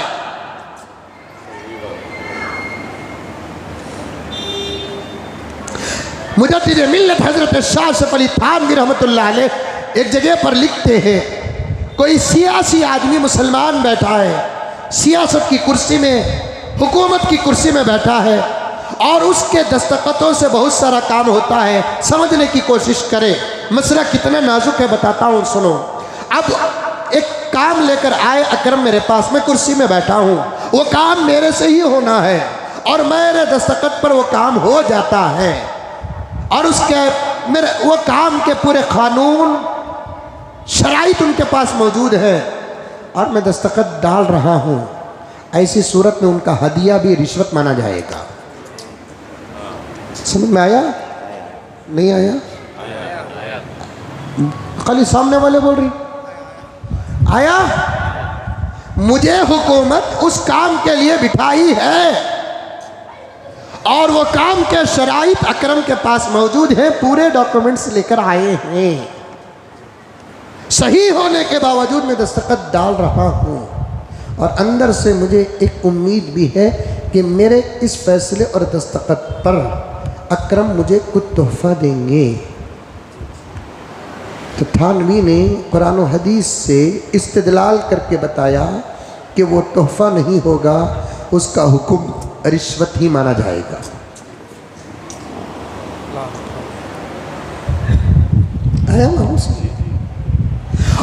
B: मुजद्दिद मिल्लत हजरत शाह सफ अली थानवी रहमतुल्लाह अलैह एक जगह पर लिखते हैं, कोई सियासी आदमी मुसलमान बैठा है, सियासत की कुर्सी में, हुकूमत की कुर्सी में बैठा है और उसके दस्तखतों से बहुत सारा काम होता है। समझने की कोशिश करें, मसला कितना नाजुक है बताता हूँ, सुनो। अब एक काम लेकर आए अकरम मेरे पास, मैं कुर्सी में बैठा हूँ, वो काम मेरे से ही होना है और मेरे दस्तखत पर वो काम हो जाता है और उसके मेरे वो काम के पूरे कानून शराइत उनके पास मौजूद है और मैं दस्तखत डाल रहा हूँ। ऐसी सूरत में उनका हदिया भी रिश्वत माना जाएगा। समझ में आया? नहीं आया? खाली सामने वाले बोल रही आया? मुझे हुकूमत उस काम के लिए बिठाई है और वो काम के शराइत अकरम के पास मौजूद हैं, पूरे डॉक्यूमेंट्स लेकर आए हैं। सही होने के बावजूद मैं दस्तखत डाल रहा हूँ और अंदर से मुझे एक उम्मीद भी है कि मेरे इस फैसले और दस्तखत पर अकरम मुझे कुछ तोहफा देंगे। तो थानवी ने कुरान और हदीस से इस्तिदलाल करके बताया कि वो तोहफा नहीं होगा, उसका हुक्म रिश्वत ही माना जाएगा।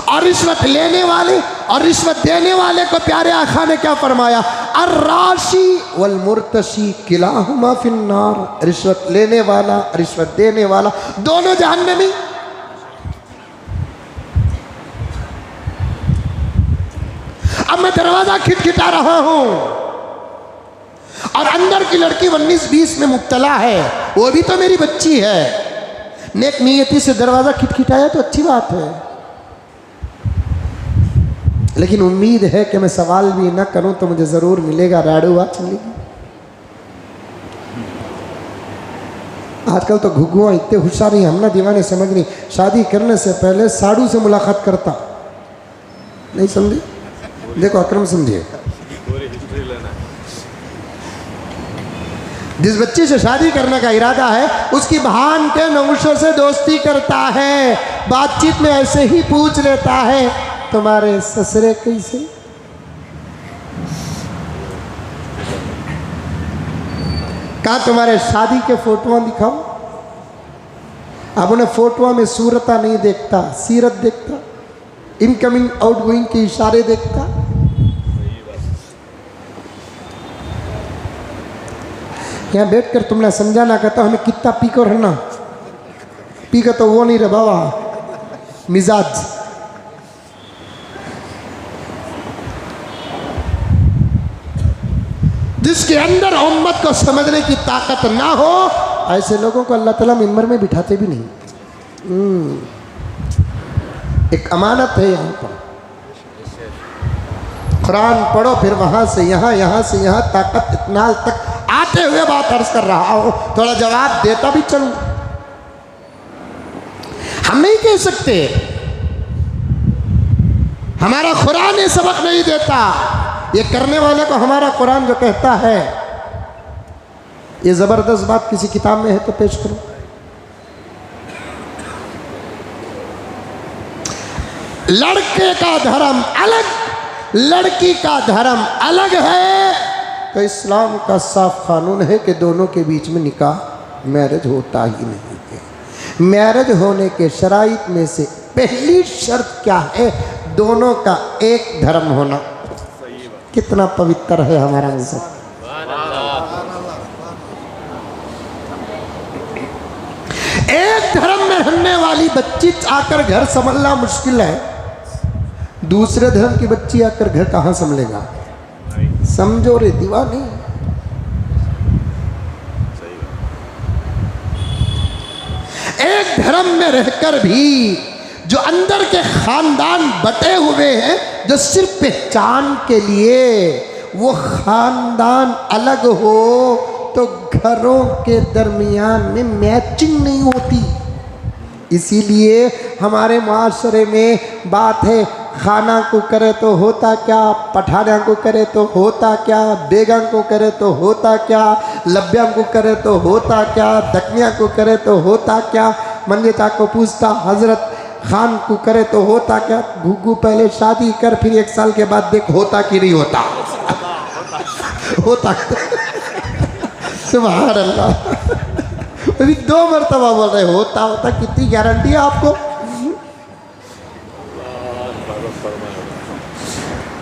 B: और रिश्वत लेने वाले और रिश्वत देने वाले को प्यारे आका ने क्या फरमाया? अर्राशी वल मुर्तशी किलाहुमा फिन्नार। रिश्वत लेने वाला, रिश्वत देने वाला, दोनों जहन्नमी। अब मैं दरवाजा खिटखिटा रहा हूं और अंदर की लड़की 19-20 में मुब्तला है, वो भी तो मेरी बच्ची है। नेक नियति से दरवाजा खिटखिटाया तो अच्छी बात है, लेकिन उम्मीद है कि मैं सवाल भी ना करूं तो मुझे जरूर मिलेगा, राडू बात चलेगी। आजकल तो घुघुआ इतने होशियार ही, हम ना दीवाने समझ नहीं, शादी करने से पहले साड़ू से मुलाकात करता, नहीं समझे? देखो अकरम समझिए, जिस बच्ची से शादी करने का इरादा है उसकी बहन के नौशों से दोस्ती करता है, बातचीत में ऐसे ही पूछ लेता है तुम्हारे ससुरे कैसे। कहा तुम्हारे शादी के फोटो दिखाओ। अब उन्हें फोटो में सूरता नहीं देखता, सीरत देखता, इनकमिंग आउटगोइंग के इशारे देखता। यहाँ बैठकर तुमने समझाना कहता हमें कितना पी कर रहना, पी का तो वो नहीं रे बाबा, मिजाज। जिसके अंदर उम्मत को समझने की ताकत ना हो, ऐसे लोगों को अल्लाह ताला मिंबर में बिठाते भी नहीं। एक अमानत है यहाँ पर। कुरान पढ़ो, फिर वहाँ से यहाँ, यहाँ से यहाँ, ताकत इतना तक आते हुए बात अर्ज कर रहा हो, थोड़ा जवाब देता भी चलूं। हम नहीं कह सकते हमारा कुरान ये सबक नहीं देता, ये करने वाले को हमारा कुरान जो कहता है, ये जबरदस्त बात किसी किताब में है तो पेश करो। लड़के का धर्म अलग, लड़की का धर्म अलग है, तो इस्लाम का साफ कानून है कि दोनों के बीच में निकाह मैरिज होता ही नहीं है। मैरिज होने के शराइत में से पहली शर्त क्या है? दोनों का एक धर्म होना। कितना पवित्र है हमारा मज़हब। एक धर्म में रहने वाली बच्ची आकर घर संभलना मुश्किल है, दूसरे धर्म की बच्ची आकर घर कहाँ संभलेगा? समझो रे दीवानी। एक धर्म में रहकर भी जो अंदर के खानदान बटे हुए हैं, जो सिर्फ पहचान के लिए वो खानदान अलग हो तो घरों के दरमियान में मैचिंग नहीं होती। इसीलिए हमारे माशरे में बात है, खाना को करे तो होता क्या, पठाना को करे तो होता क्या, बेगम को करे तो होता क्या, लब्या को करे तो होता क्या, दकनिया को करे तो होता क्या। मंगेता को पूछता हजरत खान को करे तो होता क्या? घुग्गू पहले शादी कर, फिर 1 साल के बाद देख होता कि नहीं होता। होता। सुभान अल्लाह। अभी 2 मरतबा बोल रहे होता होता, कितनी गारंटी है आपको?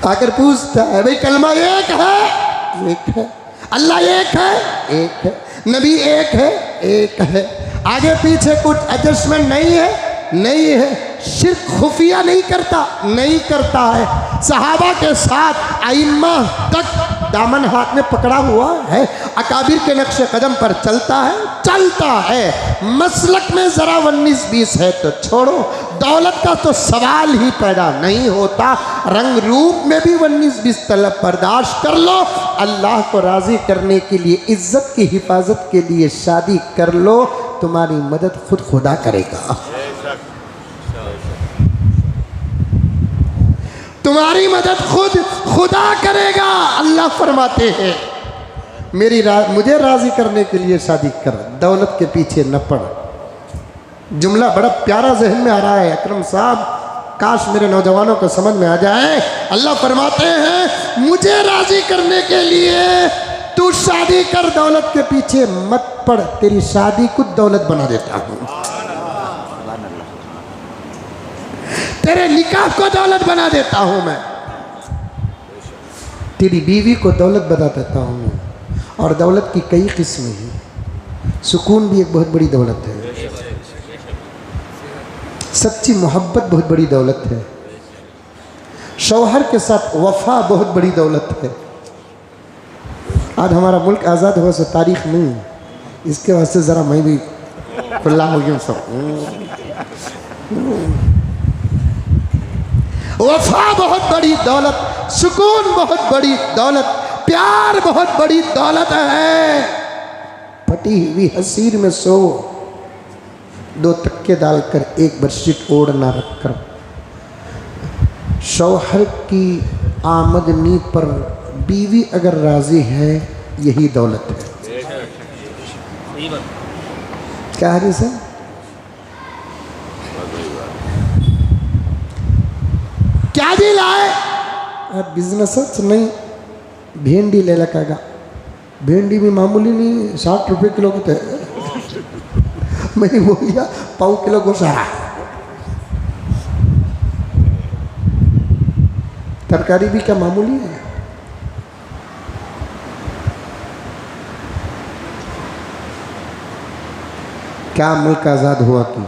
B: आकर पूछता है भाई कलमा एक है? एक है। अल्लाह एक है? एक है। नबी एक है? एक है। आगे पीछे कुछ एडजस्टमेंट नहीं है? नहीं है। शिर्क खुफिया नहीं करता? नहीं करता है। सहाबा के साथ आइम्मा तक दामन हाथ में पकड़ा हुआ है, अकाबिर के नक्शे कदम पर चलता है? चलता है। मसलक में ज़रा 19-20 है तो छोड़ो, दौलत का तो सवाल ही पैदा नहीं होता। रंग रूप में भी 19-20 तलब बर्दाश्त कर लो। अल्लाह को राज़ी करने के लिए, इज़्ज़त की हिफाजत के लिए शादी कर लो, तुम्हारी मदद खुद खुदा करेगा। तुम्हारी मदद खुद खुदा करेगा। अल्लाह फरमाते हैं मुझे राज़ी करने के लिए शादी कर, दौलत के पीछे न पड़। जुमला बड़ा प्यारा जहन में आ रहा है अकरम साहब, काश मेरे नौजवानों को समझ में आ जाए। अल्लाह फरमाते हैं मुझे राज़ी करने के लिए तू शादी कर, दौलत के पीछे मत पड़। तेरी शादी को दौलत बना देता हूँ, तेरे निकाह को दौलत बना देता हूँ मैं, तेरी बीवी को दौलत बना देता हूँ मैं। और दौलत की कई किस्में हैं। सुकून भी एक बहुत बड़ी दौलत है, सच्ची मोहब्बत बहुत बड़ी दौलत है, शौहर के साथ वफा बहुत बड़ी दौलत है। आज हमारा मुल्क आज़ाद हुआ से तारीख नहीं, इसके वास्ते ज़रा मैं भी खुला हो गया सब। वफा बहुत बड़ी दौलत, सुकून बहुत बड़ी दौलत, प्यार बहुत बड़ी दौलत है। फटी हुई हसीर में सो, 2 तक्के डालकर 1 बेडशीट ओढ़ ना रखकर, शौहर की आमदनी पर बीवी अगर राजी है, यही दौलत है। क्या है सर? क्या जी लाए? बिजनेस नहीं, भिंडी ले लगा। भिंडी भी मामूली नहीं, 60 रुपये किलो के थे। मैंने बोलिया 1.5 किलो गोशा। तरकारी भी क्या मामूली है? क्या मुल्क आज़ाद हुआ कि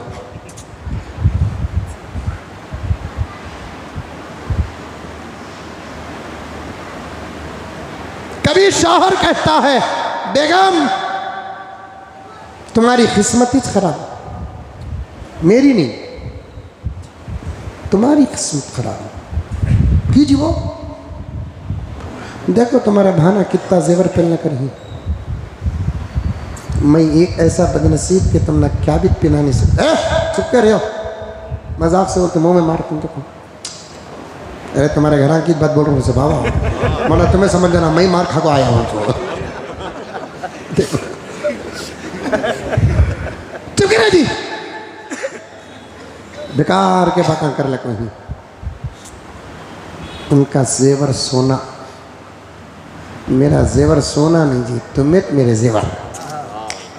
B: कभी शौहर कहता है बेगम तुम्हारी किस्मत ही खराब, मेरी नहीं, तुम्हारी किस्मत खराब। कीजिए वो देखो तुम्हारा भाना कितना जेवर पहनना करी, मैं एक ऐसा बदनसीब कि तुम ना क्या भी पिना नहीं सकते। चुप कर रहे हो, मजाक से बोलते मुँह में मार तुम तो। अरे तुम्हारे घर की बात बोल रहा हूँ से बाबा, मतलब तुम्हें समझ जाना मैं मार खा को आया हूँ। चुप कर जी, बेकार के बातें कर लग नहीं। उनका जेवर सोना, मेरा जेवर सोना नहीं जी, तुम्हें मेरे जेवर,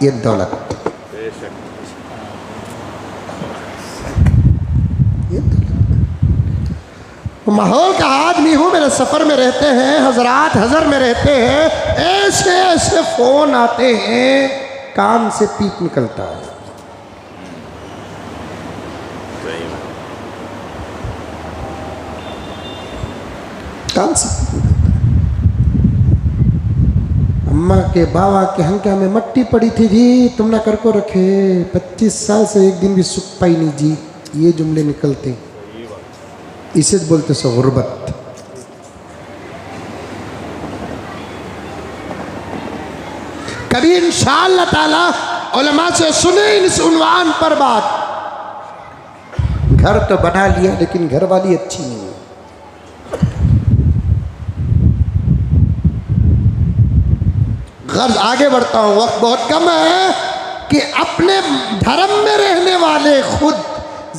B: ये दौलत। माहौल का आदमी हूँ, मेरे सफ़र में रहते हैं हजरात, हजर में रहते हैं, ऐसे ऐसे फ़ोन आते हैं कान से पीप निकलता है। कौन सा अम्मा के बाबा के हंका में मट्टी पड़ी थी जी, तुम ना कर को रखे, 25 साल से एक दिन भी सुख पाई नहीं जी, ये जुमले निकलते, इसे बोलते सो गुर्बत। कभी इंशाअल्लाह ताला उलमा से सुने इस उन्वान पर बात। घर तो बना लिया लेकिन घर वाली अच्छी नहीं है। गर्ज आगे बढ़ता हूं, वक्त बहुत कम है कि अपने धर्म में रहने वाले खुद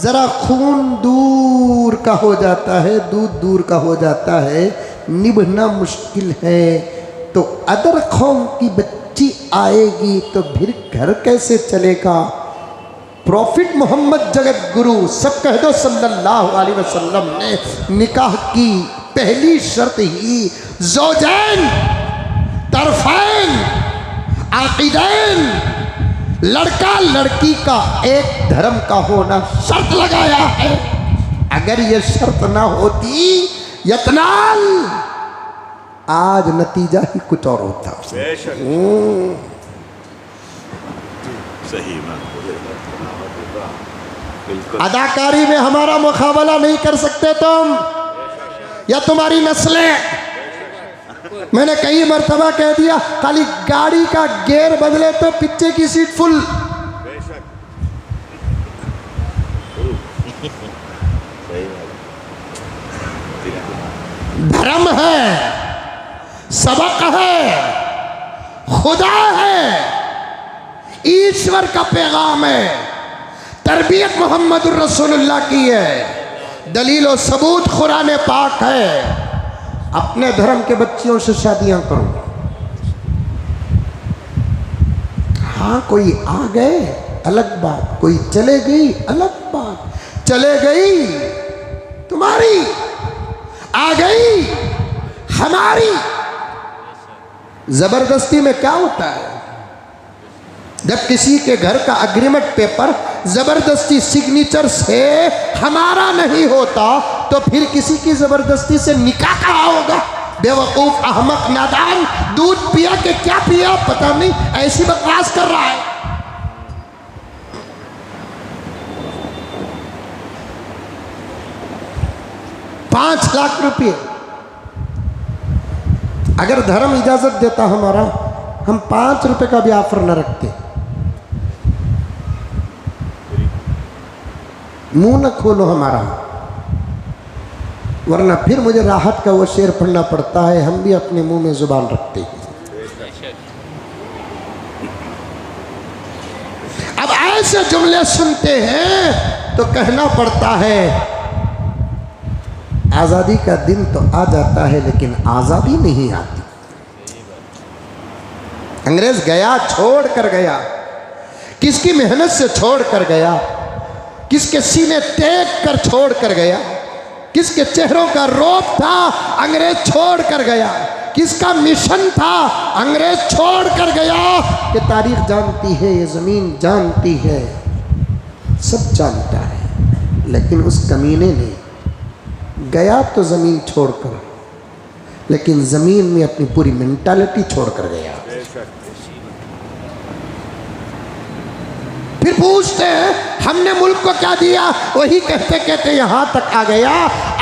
B: जरा खून दूर का हो जाता है, दूध दूर का हो जाता है, निभना मुश्किल है, तो अदर कौम की बच्ची आएगी तो फिर घर कैसे चलेगा। प्रॉफिट मोहम्मद जगत गुरु सब कह दो सल्लल्लाहु अलैहि वसल्लम ने निकाह की पहली शर्त ही ज़ौजैन तरफैन आक़िदैन, लड़का लड़की का एक धर्म का होना शर्त लगाया है। अगर ये शर्त ना होती यतनाल, आज नतीजा ही कुछ और होता।
C: सही
B: अदाकारी में हमारा मुकाबला नहीं कर सकते तुम या तुम्हारी नस्लें। मैंने कई मर्तबा कह दिया, खाली गाड़ी का गियर बदले तो पीछे की सीट फुल। धर्म है, सबक है, खुदा है, ईश्वर का पैगाम है, तरबियत मोहम्मदुर रसूलुल्लाह की है, दलील और सबूत कुरान पाक है। अपने धर्म के बच्चियों से शादियां करो। हाँ कोई आ गए अलग बात, कोई चले गई अलग बात। चले गई तुम्हारी, आ गई हमारी। जबरदस्ती में क्या होता है, जब किसी के घर का अग्रीमेंट पेपर जबरदस्ती सिग्नेचर से हमारा नहीं होता तो फिर किसी की जबरदस्ती से निकाह कहाँ होगा। बेवकूफ अहमक नादान, दूध पिया के क्या पिया पता नहीं, ऐसी बकवास कर रहा है। $5 लाख रुपये अगर धर्म इजाजत देता हमारा, हम ₹5 का भी ऑफर न रखते। मुंह न खोलो हमारा, वरना फिर मुझे राहत का वो शेर पढ़ना पड़ता है, हम भी अपने मुंह में जुबान रखते हैं। अब ऐसे जुमले सुनते हैं तो कहना पड़ता है, आज़ादी का दिन तो आ जाता है लेकिन आज़ादी नहीं आती। अंग्रेज गया, छोड़ कर गया, किसकी मेहनत से छोड़ कर गया, किसके सीने टेक कर छोड़ कर गया, किसके चेहरों का रौब था अंग्रेज छोड़ कर गया, किसका मिशन था अंग्रेज छोड़ कर गया। ये तारीख जानती है, ये ज़मीन जानती है, सब जानता है। लेकिन उस कमीने ने गया तो ज़मीन छोड़कर, लेकिन ज़मीन में अपनी पूरी मेंटालिटी छोड़ कर गया। फिर पूछते हैं हमने मुल्क को क्या दिया, वही कहते कहते यहाँ तक आ गया।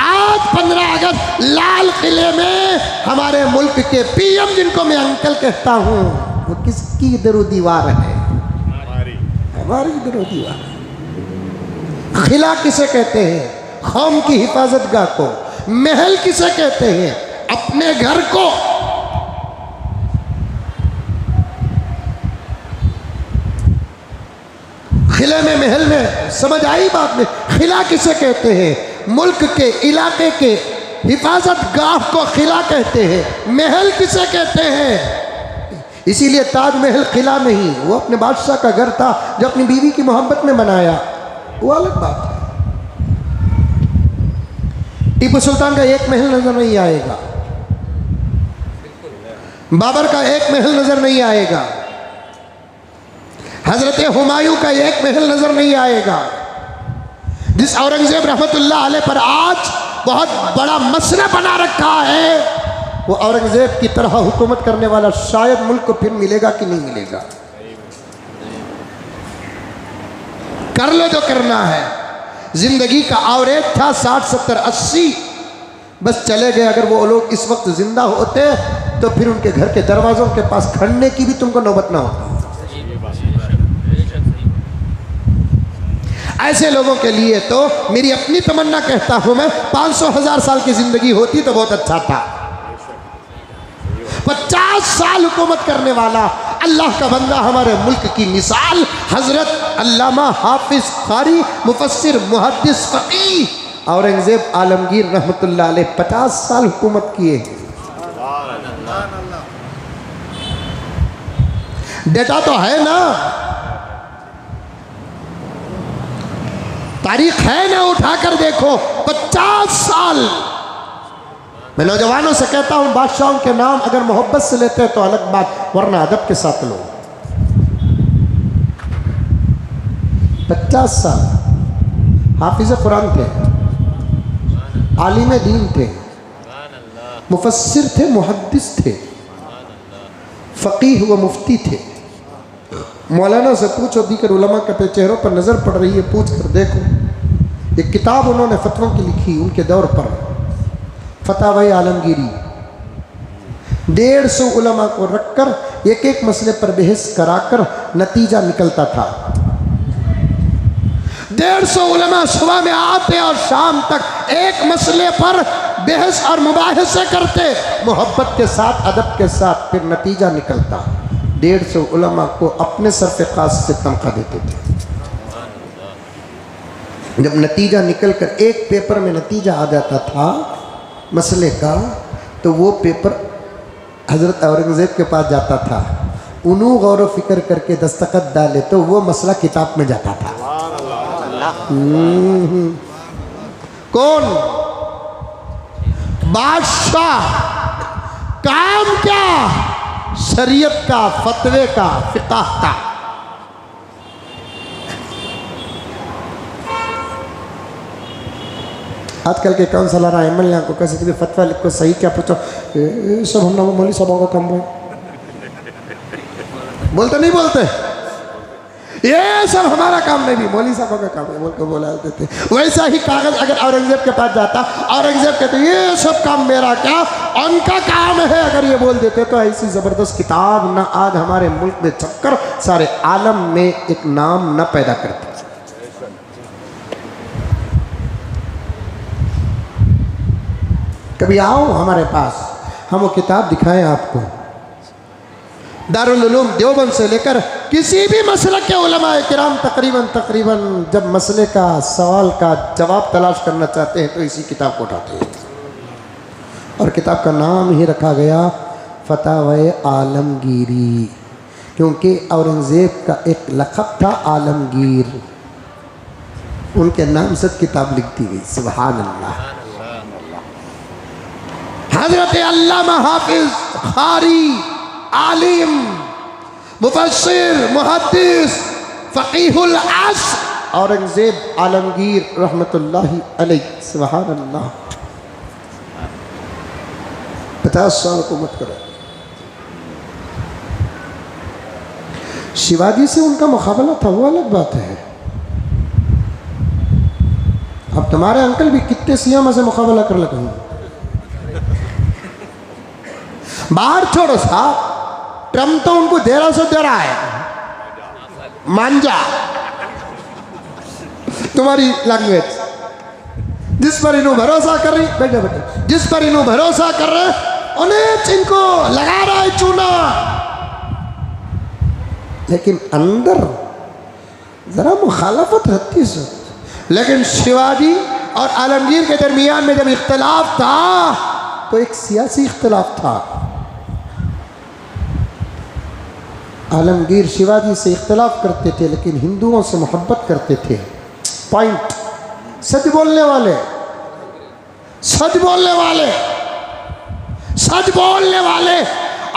B: आज 15 अगस्त लाल किले में हमारे मुल्क के पीएम, जिनको मैं अंकल कहता हूँ, वो किसकी दरो दीवार है? हमारी दरो दीवार। किला किसे कहते हैं? कौम की हिफाजतगाह को। महल किसे कहते हैं? अपने घर को। किले में, महल में, समझ आई बात में? किला किसे कहते हैं? मुल्क के, इलाके के हिफाजतगाह को किला कहते हैं। महल किसे कहते हैं? इसीलिए ताजमहल किला नहीं, वो अपने बादशाह का घर था जो अपनी बीवी की मोहब्बत में बनाया, वो अलग बात है। टीपू सुल्तान का एक महल नजर नहीं आएगा, बाबर का एक महल नजर नहीं आएगा, हजरत हुमायूं का एक महल नजर नहीं आएगा। जिस औरंगजेब रहमतुल्लाह अलैह पर आज बहुत बड़ा मसला बना रखा है। वो औरंगजेब की तरह हुकूमत करने वाला शायद मुल्क को फिर मिलेगा कि नहीं मिलेगा। कर लो जो करना है। जिंदगी का एवरेज था 60, 70, 80, बस चले गए। अगर वो लोग इस वक्त जिंदा होते तो फिर उनके घर के दरवाजों के पास खड़ने की भी तुमको नौबत ना होती। ऐसे लोगों के लिए तो मेरी अपनी तमन्ना कहता हूं मैं, 500,000 साल की जिंदगी होती तो बहुत अच्छा था। 50 साल हुकूमत करने वाला अल्लाह का बंदा, हमारे मुल्क की मिसाल हजरत अल्लामा हाफिज कारी मुफस्सिर मुहद्दिस फकीह औरंगजेब आलमगीर रहमतुल्लाह अलैह 50 साल हुकूमत किए। डेटा तो है ना, तारीख है ना, उठाकर देखो। 50 साल। मैं नौजवानों से कहता हूं, बादशाहों के नाम अगर मोहब्बत से लेते हैं तो अलग बात, वरना अदब के साथ लो। 50 साल हाफिज कुरान थे, आलिम दीन थे, मुफस्सिर थे, मुहद्दिस थे, फकीह व मुफ्ती थे। मौलाना से पूछो, दीकर उलमा के चेहरों पर नज़र पड़ रही है, पूछ कर देखो। एक किताब उन्होंने फतवों की लिखी उनके दौर पर, फतावा आलमगीरी। 150 उलमा को रखकर एक एक मसले पर बहस कराकर नतीजा निकलता था। 150 उलमा सुबह में आते और शाम तक एक मसले पर बहस और मुबाहिसे करते, मोहब्बत के साथ, अदब के साथ, फिर नतीजा निकलता। 150 उलमा को अपने सरफ़े खास से तनख्वाह देते थे। जब नतीजा निकल कर एक पेपर में नतीजा आ जाता था मसले का, तो वो पेपर हज़रत औरंगज़ेब के पास जाता था। उन्हों गौर फिक्र करके दस्तखत डाले तो वो मसला किताब में जाता था। कौन? बादशाह। काम क्या? शरीयत का, फतवे का, फिक़ह का। आजकल के काउंसलर एमएलए को कैसे भी फतवा लिखो, सही क्या पूछो, सब हम लोग मौलवी साहब का काम है। बोलते नहीं बोलते, ये सब हमारा काम नहीं, भी मौलवी साहब का काम है बोल कर बोला देते। वैसा ही कागज अगर औरंगजेब के पास जाता, औरंगजेब कहते ये सब काम मेरा क्या, उनका काम है, अगर ये बोल देते तो ऐसी ज़बरदस्त किताब ना आज हमारे मुल्क में छपकर सारे आलम में एक नाम न पैदा करती। कभी आओ हमारे पास, हम वो किताब दिखाएं आपको। दारुल उलूम देवबंद से लेकर किसी भी मसलक के उलमाए किराम तकरीबन जब मसले का, सवाल का जवाब तलाश करना चाहते हैं तो इसी किताब को उठाते हैं। और किताब का नाम ही रखा गया फतावाए आलमगीरी, क्योंकि औरंगज़ेब का एक लक़ब था आलमगीर। उनके नाम से किताब लिख दी गई। सुभान अल्लाह। हज़रत अल्लामा हाफिज कारी, आलिम, मुफस्सिर, मुहद्दिस, फ़क़ीहुल अस्र औरंगज़ेब आलमगीर रहमतुल्लाहि अलैह। सुभान अल्लाह। 50 साल हुकूमत करो। शिवाजी से उनका मुकाबला था, वो अलग बात है। अब तुम्हारे अंकल भी कितने सियामा से मुकाबला कर लगे। बाहर छोड़ो साहब, ट्रम्प तो उनको देरा से दे रहा है, मांझा तुम्हारी लैंग्वेज। जिस पर इन्हों भरोसा कर रही, बैठे बैठे, जिस पर इन्हों भरोसा कर रहे उन्हें इनको लगा रहा है चूना, लेकिन अंदर जरा मुखालफत रहती है। लेकिन शिवाजी और आलमगीर के दरमियान में जब इख्तलाफ था तो एक सियासी इख्तलाफ था। आलमगीर शिवाजी से इख्तलाफ करते थे लेकिन हिंदुओं से मोहब्बत करते थे। पॉइंट। सच बोलने वाले, सच बोलने वाले, सच बोलने वाले।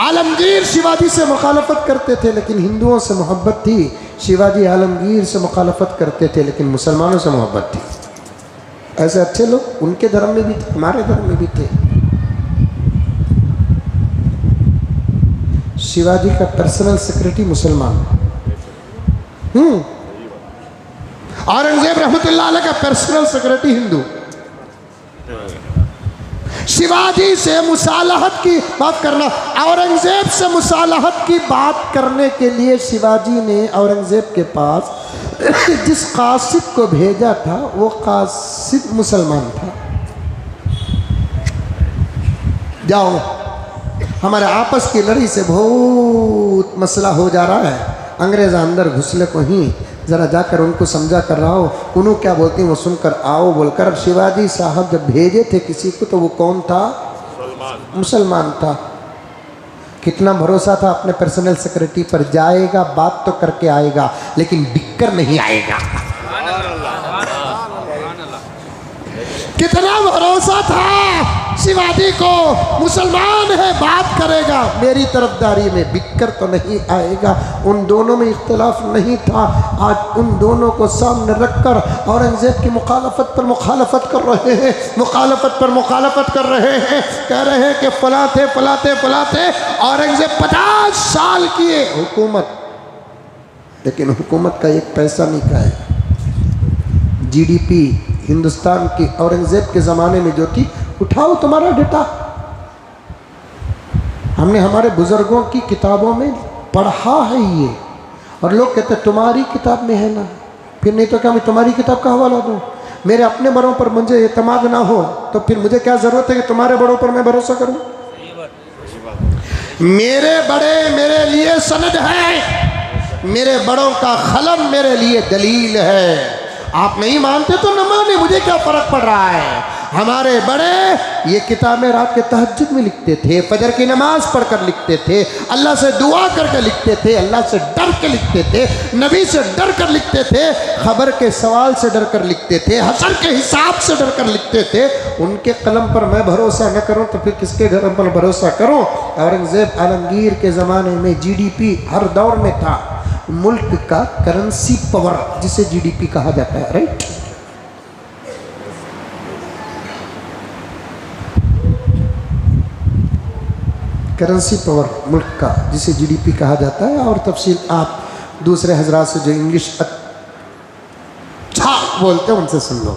B: आलमगीर शिवाजी से मुखालफत करते थे लेकिन हिंदुओं से मोहब्बत थी। शिवाजी आलमगीर से मुखालफत करते थे लेकिन मुसलमानों से मोहब्बत थी। ऐसे अच्छे लोग उनके धर्म में भी थे, हमारे धर्म में भी थे। शिवाजी का पर्सनल सेक्रेटरी मुसलमान, औरंगजेब रहमतुल्लाह अलैह का पर्सनल सेक्रेटरी हिंदू। शिवाजी से मुसालहत की बात करना, औरंगजेब से मुसालहत की बात करने के लिए शिवाजी ने औरंगजेब के पास जिस कासिद को भेजा था वो कासिद मुसलमान था। जाओ, हमारे आपस की लड़ी से बहुत मसला हो जा रहा है, अंग्रेज अंदर घुसले को ही ज़रा जाकर उनको समझा कर रहा हो, उन्होंने क्या बोलती हैं वो सुनकर आओ बोलकर शिवाजी साहब जब भेजे थे किसी को तो वो कौन था? मुसलमान था। कितना भरोसा था अपने पर्सनल सेक्रेटरी पर, जाएगा बात तो करके आएगा लेकिन बिककर नहीं आएगा। कितना भरोसा था शिवाजी को, मुसलमान है बात करेगा मेरी तरफदारी में, बिककर तो नहीं आएगा। उन दोनों में इख्तिलाफ नहीं था। आज उन दोनों को सामने रखकर औरंगजेब की मुखालफत पर मुखालफत कर रहे हैं, मुखालफत पर मुखालफत कर रहे हैं, कह रहे हैं कि फला थे फला थे फला थे। औरंगजेब 50 साल किए हुकूमत, लेकिन हुकूमत का एक पैसा नहीं का है। जीडीपी हिंदुस्तान की औरंगजेब के ज़माने में जो थी, उठाओ तुम्हारा डेटा, हमने हमारे बुजुर्गों की किताबों में पढ़ा है ये, और लोग कहते हैं तुम्हारी किताब में है ना, फिर नहीं तो क्या मैं तुम्हारी किताब का हवाला दूँ? मेरे अपने बड़ों पर मुझे एतमाद ना हो तो फिर मुझे क्या ज़रूरत है कि तुम्हारे बड़ों पर मैं भरोसा करूँ? मेरे बड़े मेरे लिए सनद है, मेरे बड़ों का कलम मेरे लिए दलील है। आप नहीं मानते तो न माने, मुझे क्या फ़र्क पड़ रहा है। हमारे बड़े ये किताबें रात के तहज्जुद में लिखते थे, फजर की नमाज पढ़कर लिखते थे, अल्लाह से दुआ करके लिखते थे, अल्लाह से डर के लिखते थे, नबी से डर कर लिखते थे, खबर के सवाल से डर कर लिखते थे, हशर के हिसाब से डर कर लिखते थे। उनके कलम पर मैं भरोसा न करूं तो फिर किसके कलम पर भरोसा करूं? औरंगजेब आलमगीर के ज़माने में जीडीपी हर दौर में था, मुल्क का करेंसी पावर जिसे जीडीपी कहा जाता है, राइट? करेंसी पावर मुल्क का जिसे जीडीपी कहा जाता है। और तफसील आप दूसरे हजरात से जो इंग्लिश अच्छा बोलते हैं उनसे सुन लो।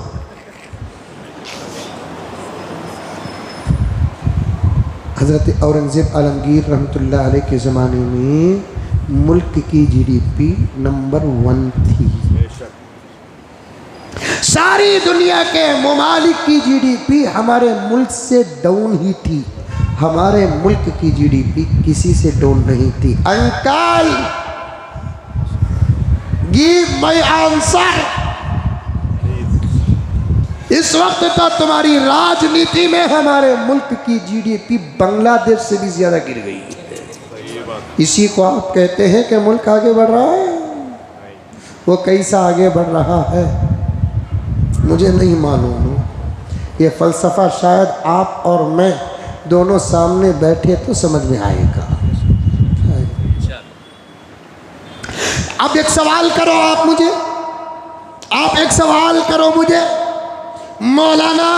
B: हज़रत औरंगज़ेब आलमगीर रहमतुल्लाह अलैह के ज़माने में मुल्क की जीडीपी नंबर 1 थी। सारी दुनिया के ममालिक की जीडीपी हमारे मुल्क से डाउन ही थी, हमारे मुल्क की जीडीपी किसी से डाउन नहीं थी। Uncle give my answer. इस वक्त तो तुम्हारी राजनीति में हमारे मुल्क की जीडीपी बांग्लादेश से भी ज्यादा गिर गई है। इसी को आप कहते हैं कि मुल्क आगे बढ़ रहा है। वो कैसा आगे बढ़ रहा है मुझे नहीं मालूम। ये फ़लसफ़ा शायद आप और मैं दोनों सामने बैठे तो समझ में आएगा। अब एक सवाल करो आप मुझे, आप एक सवाल करो मुझे, मौलाना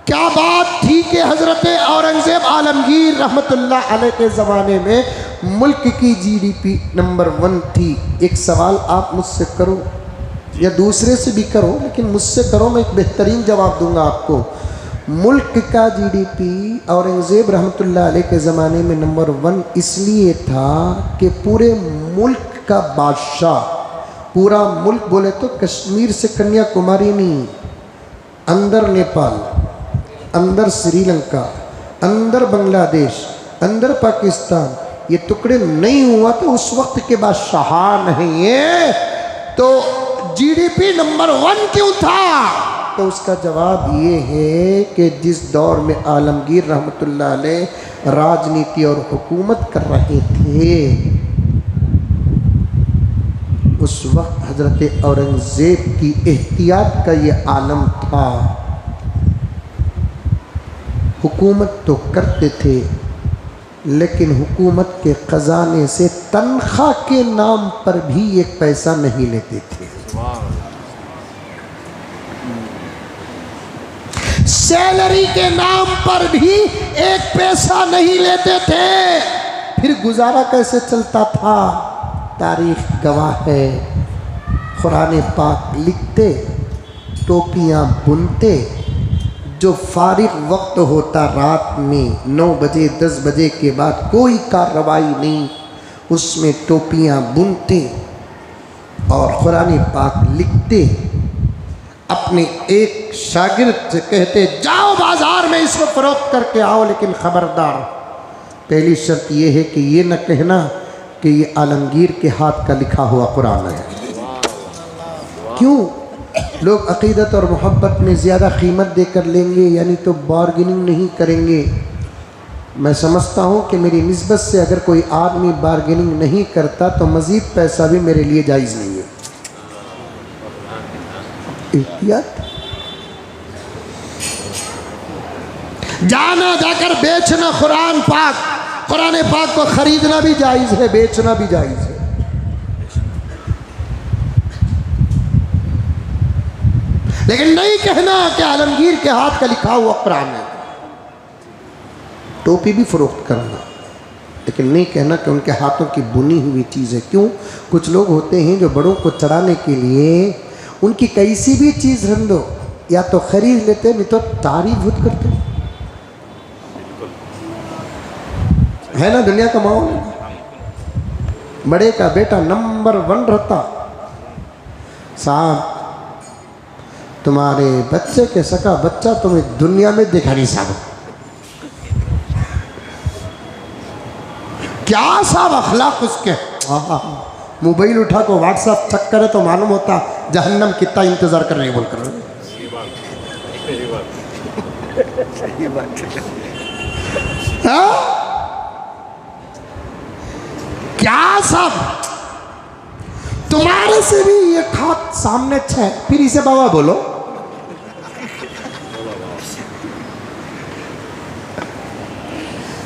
B: क्या बात थी कि हज़रत औरंगज़ेब आलमगीर रहमतुल्लाह अलैह के ज़माने में मुल्क की जीडीपी नंबर 1 थी? एक सवाल आप मुझसे करो या दूसरे से भी करो, लेकिन मुझसे करो, मैं एक बेहतरीन जवाब दूंगा आपको। मुल्क का जीडीपी औरंगज़ेब रहमतुल्लाह अलैह के ज़माने में नंबर 1 इसलिए था कि पूरे मुल्क का बादशाह, पूरा मुल्क बोले तो कश्मीर से कन्याकुमारी नहीं, अंदर नेपाल, अंदर श्रीलंका, अंदर बांग्लादेश, अंदर पाकिस्तान, ये टुकड़े नहीं हुआ तो उस वक्त के बादशाह नहीं है, तो जीडीपी नंबर 1 क्यों था? तो उसका जवाब ये है कि जिस दौर में आलमगीर रहमतुल्लाह अलैह राजनीति और हुकूमत कर रहे थे उस वक्त हज़रत औरंगज़ेब की एहतियात का ये आलम था। हुकूमत तो करते थे लेकिन हुकूमत के ख़जाने से तनख्वाह के नाम पर भी एक पैसा नहीं लेते थे। सैलरी के नाम पर भी एक पैसा नहीं लेते थे। फिर गुजारा कैसे चलता था? तारीख गवाह है। कुरान पाक लिखते, टोपियाँ बुनते, जो फारिग वक्त होता रात में 9 बजे 10 बजे के बाद कोई कार्रवाई नहीं, उसमें टोपियाँ बुनते और कुरान पाक लिखते। अपने एक शागिर्द से कहते, जाओ बाजार में इसको फरोख्त करके आओ, लेकिन ख़बरदार पहली शर्त यह है कि ये न कहना कि ये आलमगीर के हाथ का लिखा हुआ कुरान है। क्यों? लोग अक़ीदत और मोहब्बत में ज़्यादा कीमत देकर लेंगे, यानी तो बार्गेनिंग नहीं करेंगे। मैं समझता हूँ कि मेरी निस्बत से अगर कोई आदमी बार्गेनिंग नहीं करता तो मज़ीद पैसा भी मेरे लिए जायज़ नहीं है। एहतियात, जाना जाकर बेचना कुरान पाक को खरीदना भी जायज़ है, बेचना भी जायज़ है। लेकिन नहीं कहना कि आलमगीर के हाथ का लिखा हुआ कुरान है। टोपी भी फरोख्त करना, लेकिन नहीं कहना कि उनके हाथों की बुनी हुई चीज़ है। क्यों? कुछ लोग होते हैं जो बड़ों को चढ़ाने के लिए उनकी कैसी भी चीज़ रख दो, या तो खरीद लेते नहीं तो तारीफ खुद करते है ना। दुनिया का माहौल, बड़े का बेटा नंबर 1 रहता, साहब तुम्हारे बच्चे के सका बच्चा तुम्हें दुनिया में देखा नहीं साहब। क्या साहब अखलाक उसके। मोबाइल उठा को व्हाट्सएप चेक करे तो मालूम होता जहन्नम कितना इंतजार कर रही बोल कर। क्या साहब तुम्हारे से भी ये खात सामने अच्छा है, फिर इसे बाबा बोलो।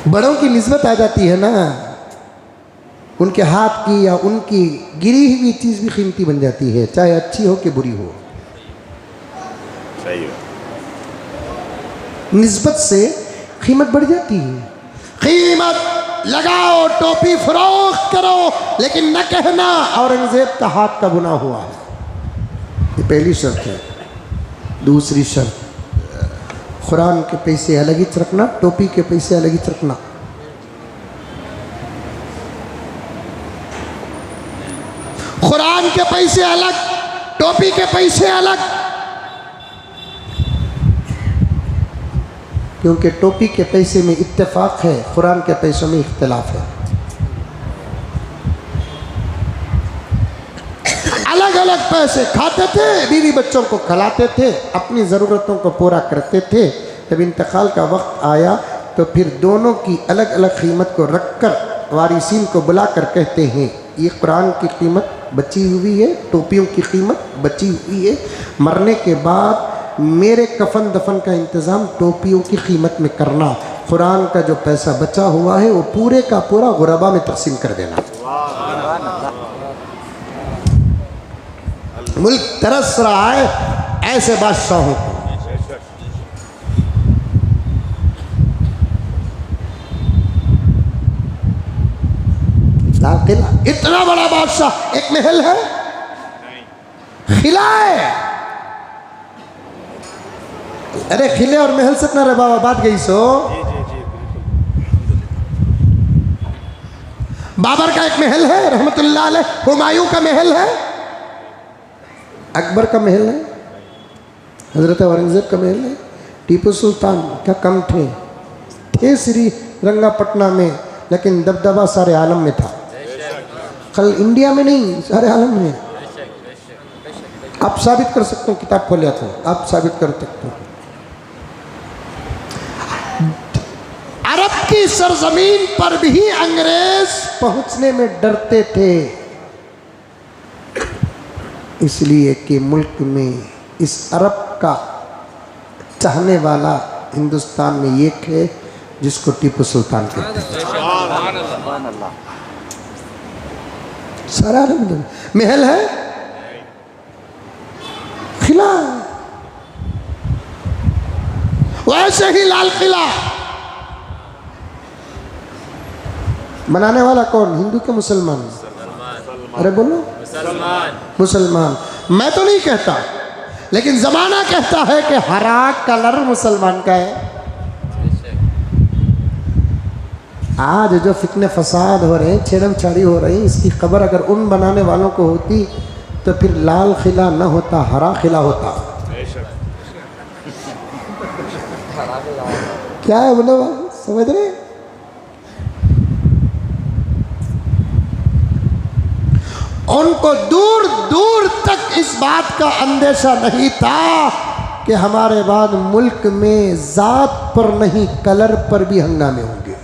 B: बड़ों की निस्बत आ जाती है ना, उनके हाथ की या उनकी गिरी हुई चीज़ भी कीमती बन जाती है, चाहे अच्छी हो कि बुरी हो।
C: सही है।
B: निस्बत से कीमत बढ़ जाती है। कीमत लगाओ, टोपी फरोख्त करो, लेकिन न कहना औरंगजेब का हाथ का बुना हुआ है। ये पहली शर्त है। दूसरी शर्त, कुरान के पैसे अलग ही रखना, टोपी के पैसे अलग ही रखना। कुरान के पैसे अलग, टोपी के पैसे अलग, क्योंकि टोपी के पैसे में इत्तेफाक है, कुरान के पैसों में इख्तिलाफ है। अलग अलग पैसे खाते थे, बीवी बच्चों को खिलाते थे, अपनी ज़रूरतों को पूरा करते थे। जब इंतकाल का वक्त आया तो फिर दोनों की अलग अलग कीमत को रखकर वारिसीन को बुलाकर कहते हैं, ये कुरान की कीमत बची हुई है, टोपियों की कीमत बची हुई है, मरने के बाद मेरे कफन दफन का इंतज़ाम टोपियों की कीमत में करना, कुरान का जो पैसा बचा हुआ है वो पूरे का पूरा गुरबा में तकसीम कर देना। मुल्क तरस रहा है ऐसे बादशाहों को। लाल किला इतना बड़ा बादशाह, एक महल है, खिला है। अरे खिले और महल से ना रे बाबा, बात गई सो। बाबर का एक महल है रहमतुल्लाह अलैह, हुमायूं का महल है, अकबर का महल है, हजरत औरंगजेब का महल है, टीपू सुल्तान क्या कम थे श्री रंगापटना में, लेकिन दबदबा सारे आलम में था। कल इंडिया में नहीं, सारे आलम में। आप साबित कर सकते हो, किताब खोलिया था, आप साबित कर सकते हो। अरब की सरजमीन पर भी अंग्रेज पहुंचने में डरते थे, इसलिए कि मुल्क में इस अरब का चाहने वाला हिंदुस्तान में एक है जिसको टीपू सुल्तान कहते हैं। सारा महल है, खिला, वैसे ही लाल किला बनाने वाला कौन, हिंदू के मुसलमान? अरे बोलो मुसलमान। मैं तो नहीं कहता, लेकिन जमाना कहता है कि हरा कलर मुसलमान का है। आज जो फितने फसाद हो रहे हैं, छेड़म छाड़ी हो रही, इसकी खबर अगर उन बनाने वालों को होती तो फिर लाल किला न होता, हरा किला होता। क्या है बोलो, समझ रहे? उनको दूर दूर तक इस बात का अंदेशा नहीं था कि हमारे बाद मुल्क में जात पर नहीं कलर पर भी हंगामे होंगे।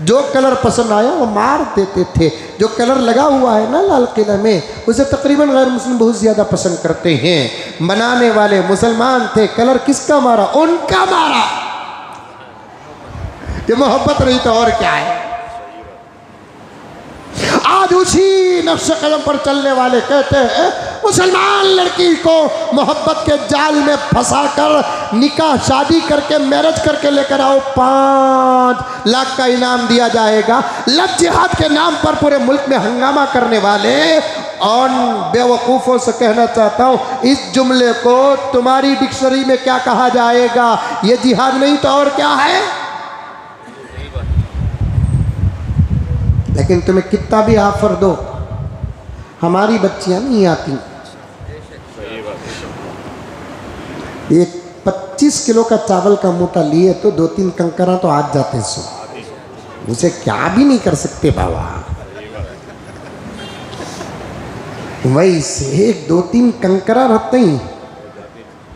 B: जो कलर पसंद आया वो मार देते थे। जो कलर लगा हुआ है ना लाल किला में, उसे तकरीबन गैर मुस्लिम बहुत ज़्यादा पसंद करते हैं। बनाने वाले मुसलमान थे, कलर किसका मारा? उनका मारा। ये मोहब्बत रही तो और क्या है। आज उसी नक्शे कदम पर चलने वाले कहते हैं मुसलमान लड़की को मोहब्बत के जाल में फंसाकर निकाह शादी करके मैरिज करके लेकर आओ, 5 लाख का इनाम दिया जाएगा। लव जिहाद के नाम पर पूरे मुल्क में हंगामा करने वाले और बेवकूफ़ों से कहना चाहता हूँ, इस जुमले को तुम्हारी डिक्शनरी में क्या कहा जाएगा? ये जिहाद नहीं तो और क्या है? लेकिन तुम्हें कितना भी ऑफर दो, हमारी बच्चियां नहीं आती। एक 25 किलो का चावल का मूठा लिए तो 2-3 कंकरा तो आज जाते सो, उसे क्या भी नहीं कर सकते बाबा। वैसे 2-3 कंकरा रहते ही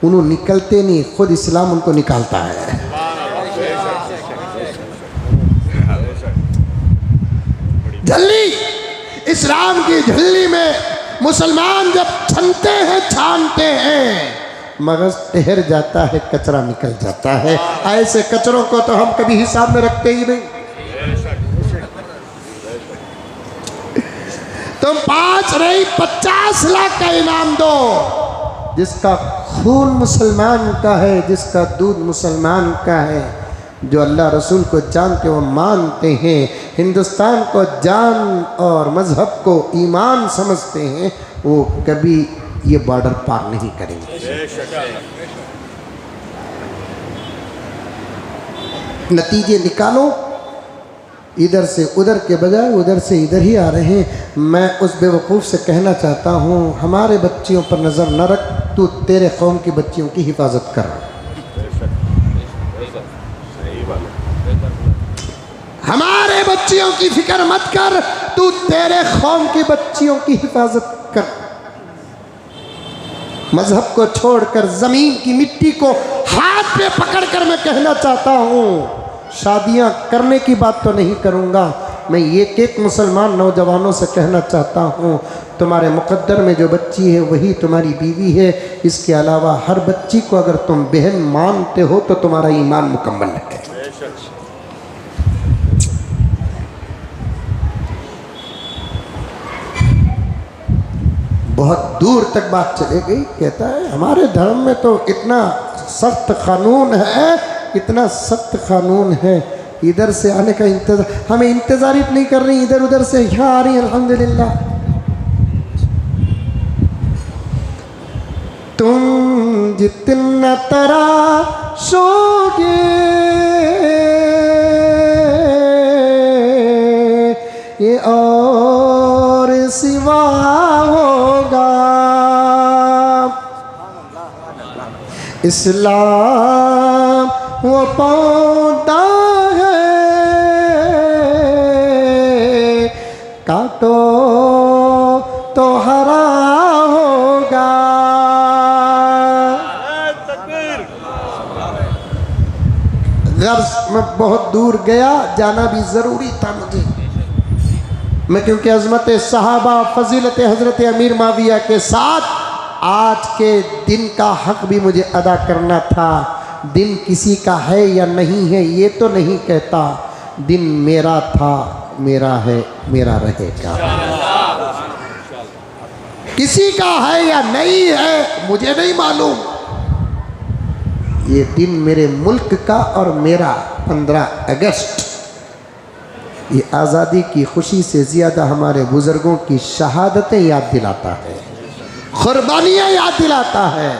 B: उन्होंने निकलते नहीं, खुद इस्लाम उनको निकालता है। झल्ली, इस्लाम की झल्ली में मुसलमान जब छनते हैं, छानते हैं, मगज ठहर जाता है, कचरा निकल जाता है। ऐसे कचरों को तो हम कभी हिसाब में रखते ही नहीं। तुम 5 नहीं 50 लाख का इनाम दो, जिसका खून मुसलमान का है, जिसका दूध मुसलमान का है, जो अल्लाह रसूल को जानते वो मानते हैं, हिंदुस्तान को जान और मजहब को ईमान समझते हैं, वो कभी ये बॉर्डर पार नहीं करेंगे। नतीजे निकालो, इधर से उधर के बजाय उधर से इधर ही आ रहे हैं। मैं उस बेवकूफ़ से कहना चाहता हूँ, हमारे बच्चियों पर नज़र न रख, तू तेरे कौम की बच्चियों की हिफाजत कर। हमारे बच्चियों की फिक्र मत कर, तू तेरे कौम की बच्चियों की हिफाजत कर। मजहब को छोड़कर ज़मीन की मिट्टी को हाथ में पकड़कर मैं कहना चाहता हूँ, शादियाँ करने की बात तो नहीं करूँगा। मैं एक मुसलमान नौजवानों से कहना चाहता हूँ, तुम्हारे मुकद्दर में जो बच्ची है वही तुम्हारी बीवी है। इसके अलावा हर बच्ची को अगर तुम बहन मानते हो तो तुम्हारा ईमान मुकम्मल है। बहुत दूर तक बात चले गई। कहता है हमारे धर्म में तो इतना सख्त कानून है, इतना सख्त कानून है, इधर से आने का इंतजार, हमें इंतजार ही नहीं कर रही, इधर उधर से यहाँ आ रही है। अल्हम्दुलिल्लाह, तुम जितना तराशोगे ये और सिवा होगा। इस्लाम वो पौधा है, काटो तो हरा होगा। गर्ज में बहुत दूर गया, जाना भी ज़रूरी था मुझे। मैं क्योंकि अज़मत सहाबा, फजीलत हज़रत अमीर माविया के साथ आज के दिन का हक भी मुझे अदा करना था। दिन किसी का है या नहीं है ये तो नहीं कहता, दिन मेरा था, मेरा है, मेरा रहेगा। किसी का है या नहीं है मुझे नहीं मालूम, ये दिन मेरे मुल्क का और मेरा 15 अगस्त ये आज़ादी की खुशी से ज़्यादा हमारे बुज़ुर्गों की शहादतें याद दिलाता है, कुर्बानियाँ याद दिलाता है,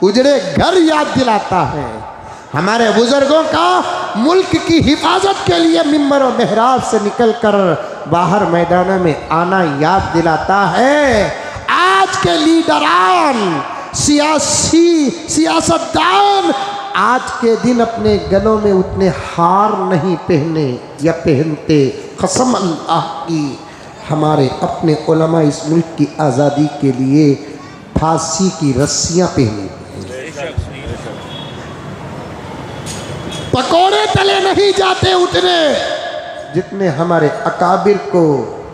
B: उजड़े घर याद दिलाता है। हमारे बुज़ुर्गों का मुल्क की हिफाजत के लिए मिंबर और मेहराब से निकलकर बाहर मैदानों में आना याद दिलाता है। आज के लीडरान, सियासतदान आज के दिन अपने गलों में उतने हार नहीं पहने या पहनते। कसम अल्लाह की, हमारे अपने उलमा इस मुल्क की आज़ादी के लिए फांसी की रस्सियाँ पहनी, पकोड़े तले नहीं जाते उतने जितने हमारे अकाबिर को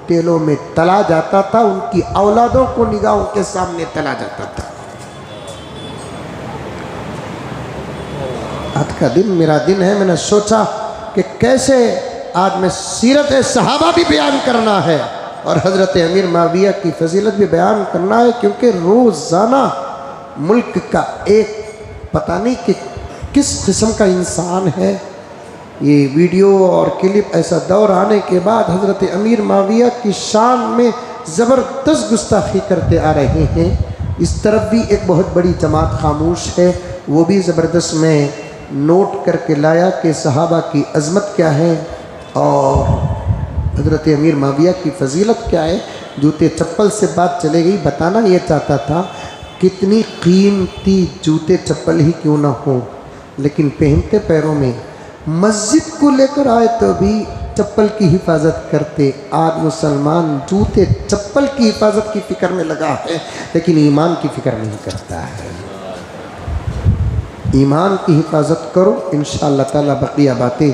B: तेलों में तला जाता था, उनकी औलादों को निगाहों के सामने तला जाता था। आज का दिन मेरा दिन है। मैंने सोचा कि कैसे आज मैं सीरत सहाबा भी बयान करना है और हज़रत अमीर माविया की फजीलत भी बयान करना है, क्योंकि रोज़ाना मुल्क का एक पता नहीं कि किस किस्म का इंसान है। ये वीडियो और क्लिप ऐसा दौर आने के बाद हज़रत अमीर माविया की शान में ज़बरदस्त गुस्ताखी करते आ रहे हैं। इस तरफ भी एक बहुत बड़ी जमात खामोश है, वो भी ज़बरदस्त में नोट करके लाया कि सहाबा की अज़मत क्या है और हज़रत अमीर माविया की फजीलत क्या है। जूते चप्पल से बात चले गई, बताना ये चाहता था कितनी कीमती जूते चप्पल ही क्यों ना हो, लेकिन पहनते पैरों में मस्जिद को लेकर आए तो भी चप्पल की हिफाजत करते। आज मुसलमान जूते चप्पल की हिफाजत की फ़िक्र में लगा है, लेकिन ईमान की फ़िक्र नहीं करता है। ईमान की हिफाजत करो, इंशाअल्लाह ताला बक़िया बातें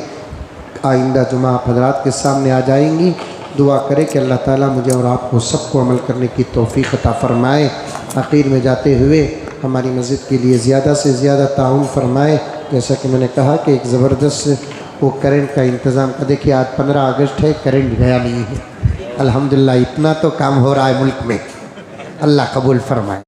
B: आइंदा जुमा आप हज़रात के सामने आ जाएंगी। दुआ करें कि अल्लाह ताला मुझे और आपको सबको अमल करने की तौफ़ीक़ अता फ़रमाए। आखिर में जाते हुए हमारी मस्जिद के लिए ज़्यादा से ज़्यादा ताउन फरमाए। जैसा कि मैंने कहा कि एक ज़बरदस्त वो करेंट का इंतज़ाम का, देखिए आज 15 अगस्त है, करेंट गया नहीं है। अल्हम्दुलिल्लाह इतना तो काम हो रहा है मुल्क में, अल्लाह कबूल फरमाए।